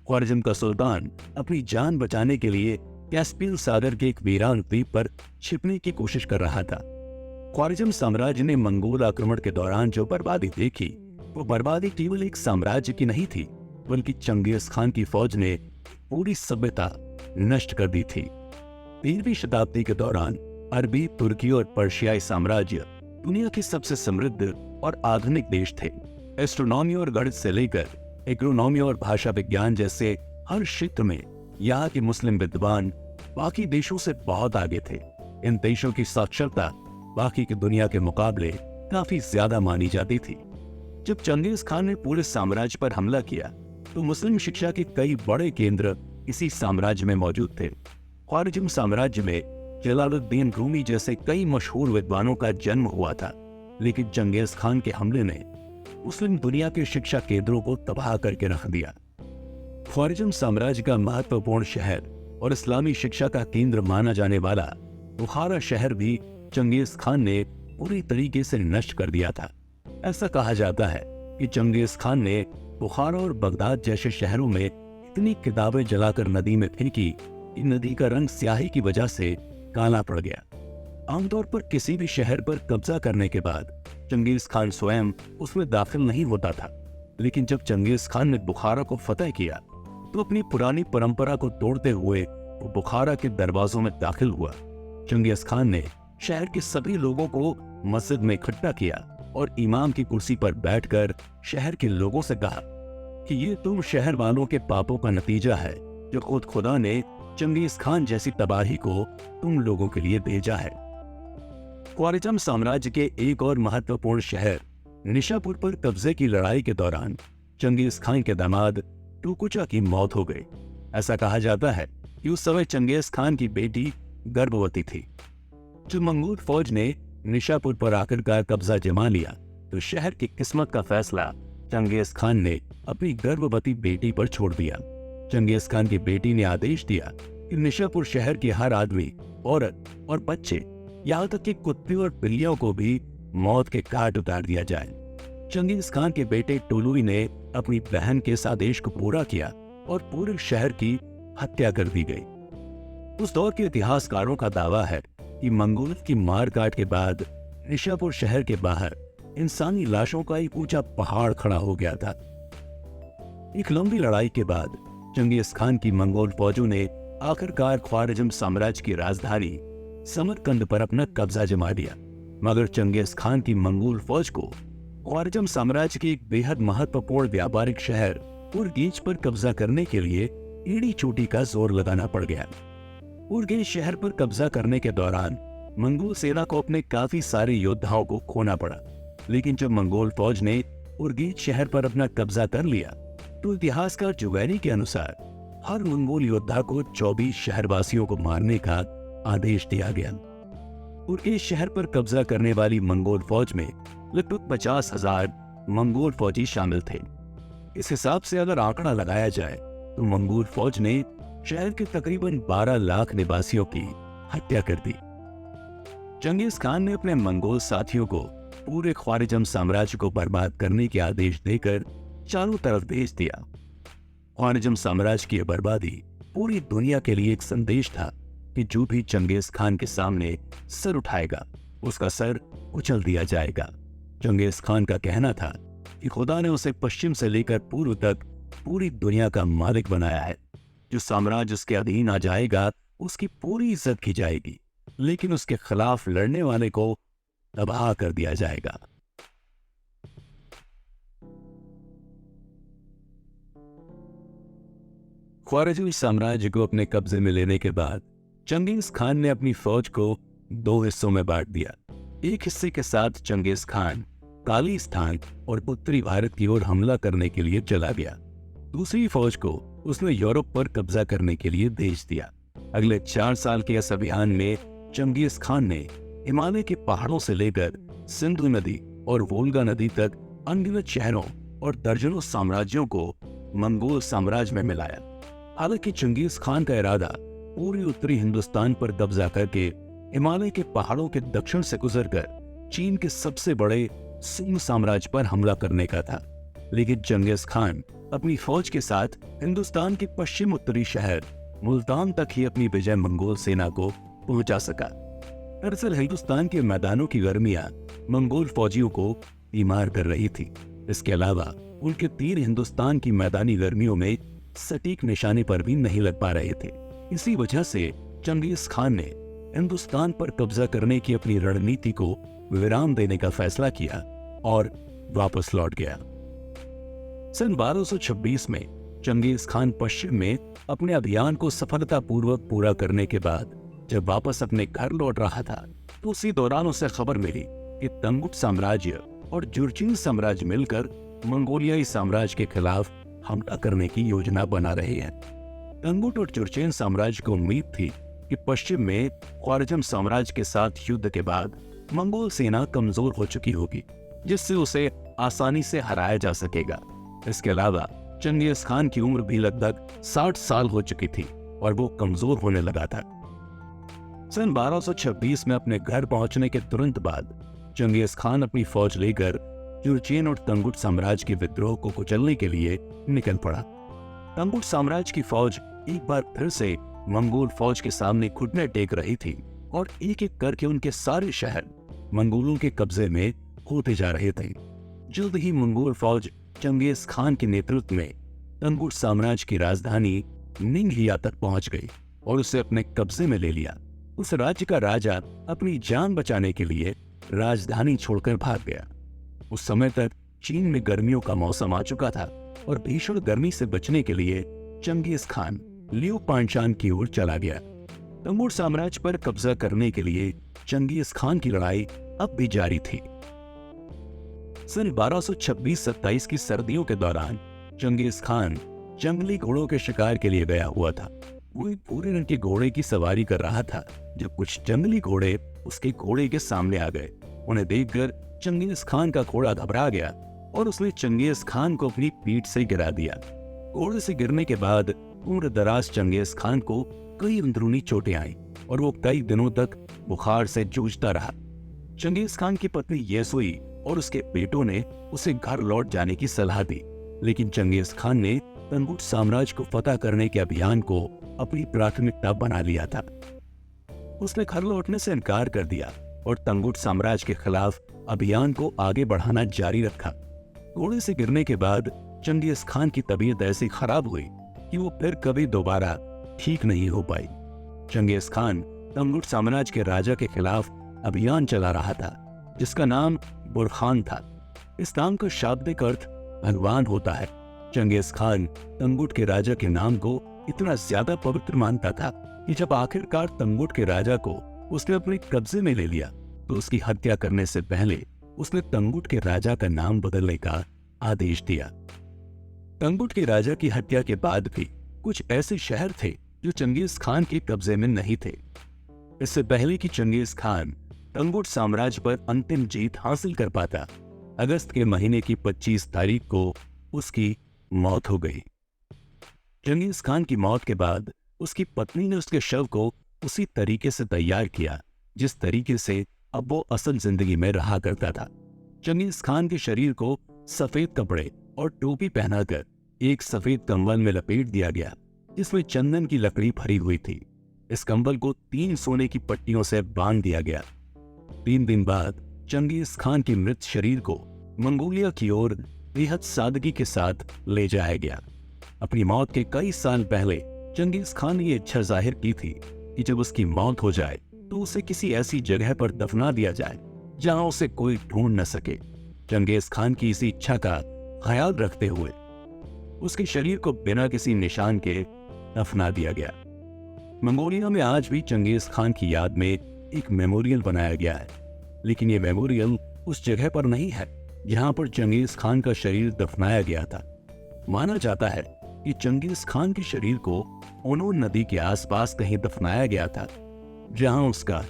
ख्वारिज़म का सुल्तान अपनी जान बचाने के लिए कैस्पियन सागर के एक वीरान द्वीप पर छिपने की कोशिश कर रहा था। ख्वारिज़म साम्राज्य ने मंगोल आक्रमण के दौरान जो बर्बादी देखी, वो बर्बादी केवल एक साम्राज्य की नहीं थी, बल्कि चंगेज खान की फौज ने पूरी सभ्यता नष्ट कर दी थी। 13वीं शताब्दी के दौरान अरबी, तुर्की और पर्शियाई साम्राज्य दुनिया के सबसे समृद्ध और आधुनिक देश थे। एस्ट्रोनॉमी और गणित से लेकर एग्रोनॉमी और भाषा विज्ञान जैसे हर क्षेत्र में यहाँ के मुस्लिम विद्वान बाकी देशों से बहुत आगे थे। इन देशों की साक्षरता बाकी की दुनिया के मुकाबले काफी ज्यादा मानी जाती थी। जब चंगेज खान ने पूरे साम्राज्य पर हमला किया, तो मुस्लिम शिक्षा के कई बड़े केंद्र इसी साम्राज्य में मौजूद थे। ख्वारिज़म साम्राज्य में जलालुद्दीन रूमी जैसे कई मशहूर विद्वानों का जन्म हुआ था, लेकिन चंगेज खान के हमले ने मुस्लिम दुनिया के शिक्षा केंद्रों को तबाह करके रख दिया। ख्वारिज़म साम्राज्य का महत्वपूर्ण शहर और इस्लामी शिक्षा का केंद्र माना जाने वाला बुखारा शहर भी चंगेज खान ने पूरी तरीके से नष्ट कर दिया था। ऐसा कहा जाता है कि चंगेज खान ने बुखारा और बगदाद जैसे शहरों में इतनी किताबें जलाकर नदी में फेंकी कि नदी का रंग स्याही की वजह से काला पड़ गया। आमतौर पर किसी भी शहर पर कब्जा करने के बाद चंगेज खान स्वयं उसमें दाखिल नहीं होता था, लेकिन जब चंगेज खान ने बुखारा को फतह किया, तो अपनी पुरानी परंपरा को तोड़ते हुए वो बुखारा के दरवाजों में दाखिल हुआ। चंगेज खान ने शहर के सभी लोगों को मस्जिद में इकट्ठा किया और इमाम की कुर्सी पर बैठकर शहर के लोगों से कहा कि ये तुम शहर वालों के पापों का नतीजा है, जो खुद खुदा ने चंगेज खान जैसी तबाही को तुम लोगों के लिए भेजा है। ख्वारिज़म साम्राज्य के एक और महत्वपूर्ण शहर निशापुर पर कब्जे की लड़ाई के दौरान चंगेज खान के दामाद टुकुचा की मौत हो गई। ऐसा कहा जाता है कि उस समय चंगेज खान की बेटी गर्भवती थी। जब मंगोल फौज ने निशापुर पर आखिरकार कब्जा जमा लिया, तो शहर की किस्मत का फैसला चंगेज खान ने अपनी गर्भवती बेटी पर छोड़ दिया। चंगेज खान की बेटी ने आदेश दिया कि निशापुर शहर के हर आदमी, औरत और बच्चे, यहाँ तक कि कुत्ते और बिल्लियों को भी मौत के घाट उतार दिया जाए। चंगेज खान के बेटे टोलुई ने अपनी बहन के इस आदेश को पूरा किया और पूरे शहर की हत्या कर दी गई। उस दौर के इतिहासकारों का दावा है कि मंगोल की मारकाट के बाद निशापुर शहर के बाहर इंसानी लाशों का एक ऊंचा पहाड़ खड़ा हो गया था। एक लंबी लड़ाई के बाद चंगेज खान की मंगोल फौजों ने आखिरकार ख्वारिज़म साम्राज्य की राजधानी समरकंद पर अपना कब्जा जमा लिया, मगर चंगेज खान की मंगोल फौज को ख्वारिज़म साम्राज्य के एक बेहद महत्वपूर्ण व्यापारिक शहर उर्गेच पर कब्जा करने के लिए एड़ी चोटी का जोर लगाना पड़ गया। उर्गेच शहर पर कब्जा करने के दौरान मंगोल सेना को अपने काफी सारे योद्धाओं को खोना पड़ा, लेकिन जब मंगोल फौज ने उर्गेच शहर पर अपना कब्जा कर लिया, तो इतिहासकार जुगैनी के अनुसार हर मंगोल योद्धा को 24 शहरवासियों को मारने का आदेश दिया गया। उर्गेच शहर पर कब्जा करने वाली मंगोल फौज में लगभग 50,000 मंगोल फौजी शामिल थे। इस हिसाब से अगर आंकड़ा लगाया जाए, तो मंगोल फौज ने शहर के तकरीबन 12 लाख निवासियों की हत्या कर दी। चंगेज खान ने अपने मंगोल साथियों को पूरे ख्वारिज़म साम्राज्य को बर्बाद करने के आदेश देकर चारों तरफ भेज दिया। ख्वारिज़म साम्राज्य की बर्बादी पूरी दुनिया के लिए एक संदेश था कि जो भी चंगेज खान के सामने सर उठाएगा, उसका सर कुचल दिया जाएगा। चंगेज खान का कहना था कि खुदा ने उसे पश्चिम से लेकर पूर्व तक पूरी दुनिया का मालिक बनाया है। जो साम्राज्य उसके अधीन आ जाएगा, उसकी पूरी इज्जत की जाएगी, लेकिन उसके खिलाफ लड़ने वाले को तबाह कर दिया जाएगा। ख्वारिज़मी साम्राज्य को अपने कब्जे में लेने के बाद चंगेज खान ने अपनी फौज को दो हिस्सों में बांट दिया। एक हिस्से के साथ चंगेज खान कालिस्तान और उत्तरी भारत की ओर हमला करने के लिए चला गया। दूसरी फौज को उसने यूरोप पर कब्जा करने के लिए भेज दिया। अगले 4 साल के इस अभियान में चंगेज खान ने हिमालय के पहाड़ों से लेकर सिंधु नदी और वोल्गा नदी तक अनगिनत शहरों और दर्जनों साम्राज्यों को मंगोल साम्राज्य में मिलाया। हालांकि चंगेज खान का इरादा पूरी उत्तरी हिंदुस्तान पर कब्जा करके हिमालय के पहाड़ों के दक्षिण से गुजरकर चीन के सबसे बड़े सिंह साम्राज्य पर हमला करने का था। लेकिन चंगेज खान अपनी फौज के साथ हिंदुस्तान के पश्चिम उत्तरी शहर मुल्तान तक ही अपनी विजय मंगोल सेना को पहुंचा सका। दरअसल हिंदुस्तान के मैदानों की गर्मियां मंगोल फौजियों को बीमार कर रही थी। इसके अलावा उनके तीर हिंदुस्तान की मैदानी गर्मियों में सटीक निशाने पर भी नहीं लग पा रहे थे। इसी वजह से चंगेज खान ने हिंदुस्तान पर कब्जा करने की अपनी रणनीति को विराम देने का फैसला किया और वापस लौट गया। सन 1226 में चंगेज खान पश्चिम में अपने अभियान को सफलतापूर्वक पूरा करने के बाद जब वापस अपने घर लौट रहा था तो उसी दौरान उसे खबर मिली कि तंगुट साम्राज्य और जुर्चिन साम्राज्य मिलकर मंगोलियाई साम्राज्य के खिलाफ हमला करने की योजना बना रहे हैं। तंगुट और जुर्चिन साम्राज्य को उम्मीद थी कि पश्चिम में ख्वारिज़म साम्राज्य के साथ युद्ध के बाद मंगोल सेना कमजोर हो चुकी होगी, जिससे उसे आसानी से हराया जा सकेगा। इसके अलावा चंगेज खान की उम्र भी लगभग 60 साल हो चुकी थी और वो कमजोर होने लगा था। सन 1226 में अपने घर पहुंचने के तुरंत बाद चंगेज खान अपनी फौज लेकर जुर्चिन और तंगुट साम्राज्य के विद्रोह को कुचलने के लिए निकल पड़ा। तंगुट साम्राज्य की फौज एक बार फिर से मंगोल फौज के सामने घुटने टेक रही थी और एक एक करके उनके सारे शहर मंगोलों के कब्जे में होते जा रहे थे। जल्द ही मंगोल फौज चंगेज खान के नेतृत्व में तंगुट साम्राज्य की राजधानी निंगहिया तक पहुंच गई और उसे अपने कब्जे में ले लिया। उस राज्य का राजा अपनी जान बचाने के लिए राजधानी छोड़कर भाग गया। उस समय तक चीन में गर्मियों का मौसम आ चुका था और भीषण गर्मी से बचने के लिए चंगेज खान लियू पांचान की ओर चला गया। तंगुट साम्राज्य पर कब्जा करने के लिए चंगेज खान की लड़ाई अब भी जारी थी। सन 1226-27 की सर्दियों के दौरान चंगेज खान जंगली घोड़ों के शिकार के लिए गया हुआ था। वो एक भूरे रंग के घोड़े की सवारी कर रहा था जब कुछ जंगली घोड़े उसके घोड़े के सामने आ गए। उन्हें देखकर चंगेज खान का घोड़ा घबरा गया और उसने चंगेज खान को अपनी पीठ से गिरा दिया। घोड़े से गिरने के बाद उम्र दराज चंगेज खान को कई अंदरूनी चोटें आईं और वो कई दिनों तक बुखार से जूझता रहा। चंगेज खान की पत्नी येसुई और उसके बेटों ने उसे घर लौट जाने की सलाह दी, लेकिन चंगेज खान ने तंगुट साम्राज्य को फतह करने के अभियान को अपनी प्राथमिकता बना लिया था। उसने घर लौटने से इनकार कर दिया और तंगुट साम्राज्य के खिलाफ अभियान को आगे बढ़ाना जारी रखा। घोड़े से गिरने के बाद चंगेज खान की तबीयत ऐसी खराब हुई कि वो फिर कभी दोबारा ठीक नहीं हो पाई। चंगेज खान तंगुट साम्राज्य के राजा के खिलाफ अभियान चला रहा था जिसका नाम बुरखान था। इस नाम का शाब्दिक अर्थ भगवान होता है। चंगेज खान तंगुट के राजा के नाम को इतना ज्यादा पवित्र मानता था कि जब आखिरकार तंगुट के राजा को उसने अपने कब्जे में ले लिया तो उसकी हत्या करने से पहले उसने तंगुट के राजा का नाम बदलने का आदेश दिया। तंगुट के राजा की हत्या के बाद भी कुछ ऐसे शहर थे जो चंगेज खान के कब्जे में नहीं थे। इससे पहले कि चंगेज खान तंगुट साम्राज्य पर अंतिम जीत हासिल कर पाता, अगस्त के महीने की 25 तारीख को उसकी मौत हो गई। चंगेज खान की मौत के बाद उसकी पत्नी ने उसके शव को उसी तरीके से तैयार किया जिस तरीके से अब वो असल जिंदगी में रहा करता था। चंगेज खान के शरीर को सफेद कपड़े और टोपी पहनाकर एक सफेद कंबल में लपेट दिया गया जिसमें चंदन की लकड़ी भरी हुई थी। इस कंबल को 3 सोने की पट्टियों से बांध दिया गया। 3 दिन बाद चंगेज खान के मृत शरीर को मंगोलिया की ओर बेहद सादगी के साथ ले जाया गया। अपनी मौत के कई साल पहले चंगेज खान ने यह इच्छा जाहिर की थी कि जब उसकी मौत हो जाए तो उसे किसी ऐसी जगह पर दफना दिया जाए जहां उसे कोई ढूंढ न सके। चंगेज खान की इसी इच्छा का ख्याल रखते हुए उसके शरीर को बिना किसी निशान के दफना दिया गया। मंगोलिया में आज भी चंगेज खान की याद में एक मेमोरियल बनाया गया है, लेकिन ये मेमोरियल उस जगह पर नहीं है जहां पर चंगेज खान का शरीर दफनाया गया था। माना जाता है कि चंगेज खान के शरीर को ओनो नदी के आसपास कहीं दफनाया गया था जहां उसका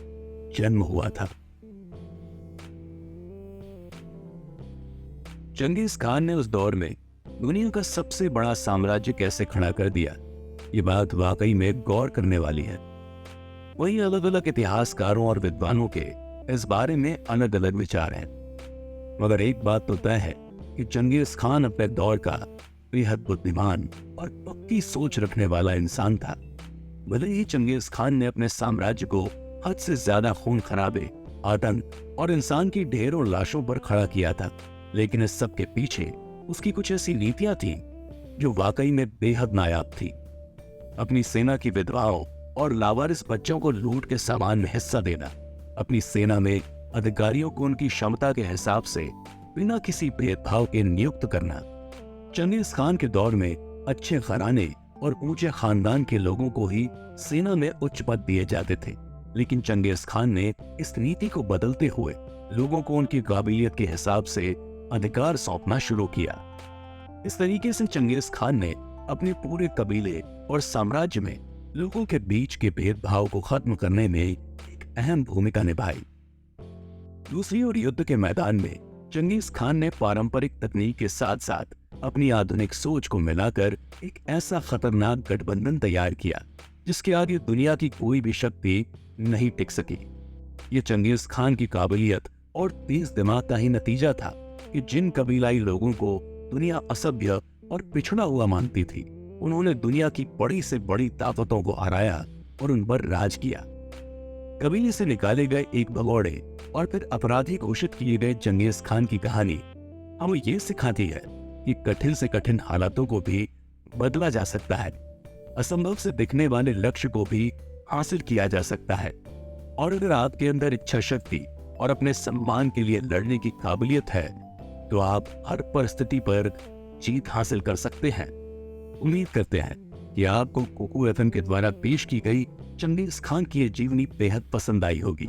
जन्म हुआ था। चंगेज खान ने उस दौर में दुनिया का सबसे बड़ा साम्राज्य कैसे खड़ा कर दिया, ये बात वाकई में गौर करने वाली है। वहीं अलग अलग इतिहासकारों और विद्वानों के इस बारे में अलग अलग विचार हैं, मगर एक बात तो तय है कि चंगेज खान अपने दौर का बेहद बुद्धिमान और पक्की सोच रखने वाला इंसान था। भले ही चंगेज खान ने अपने साम्राज्य को हद से ज्यादा खून खराबे, आतंक और इंसान की ढेरों लाशों पर खड़ा किया था, लेकिन इस सब के पीछे उसकी कुछ ऐसी नीतियां थीं जो वाकई में बेहद नायाब थी। अपनी सेना की विधवाओं और लावारिस बच्चों को लूट के सामान में हिस्सा देना, अपनी सेना में अधिकारियों को उनकी क्षमता के हिसाब से बिना किसी भेदभाव के नियुक्त करना। चंगेज खान के दौर में अच्छे घराने और ऊंचे खानदान के लोगों को ही सेना में उच्च पद दिए जाते थे, लेकिन चंगेज खान ने इस नीति को बदलते हुए लोगों को उनकी काबिलियत के हिसाब से अधिकार सौंपना शुरू किया। इस तरीके से चंगेज खान ने अपने पूरे कबीले और साम्राज्य में लोगों के बीच के भेदभाव को खत्म करने में एक अहम भूमिका निभाई। दूसरी ओर युद्ध के मैदान में चंगेज खान ने पारंपरिक तकनीक के साथ साथ अपनी आधुनिक सोच को मिलाकर एक ऐसा खतरनाक गठबंधन तैयार किया जिसके आगे दुनिया की कोई भी शक्ति नहीं टिक सकी। ये चंगेज खान की काबिलियत और तेज दिमाग का ही नतीजा था कि जिन कबीलाई लोगों को दुनिया असभ्य और पिछड़ा हुआ मानती थी, उन्होंने दुनिया की बड़ी से बड़ी ताकतों को हराया और उन पर राज किया। कबीले से निकाले गए एक भगौड़े और फिर अपराधी घोषित किए गए चंगेज खान की कहानी हमें ये सिखाती है कि कठिन से कठिन हालातों को भी बदला जा सकता है, असंभव से दिखने वाले लक्ष्य को भी हासिल किया जा सकता है, और अगर आपके अंदर इच्छा शक्ति और अपने सम्मान के लिए लड़ने की काबिलियत है तो आप हर परिस्थिति पर जीत हासिल कर सकते हैं। उम्मीद करते हैं कि आपको कुकू एफएम के द्वारा पेश की गई चंगेज खान की ये जीवनी बेहद पसंद आई होगी।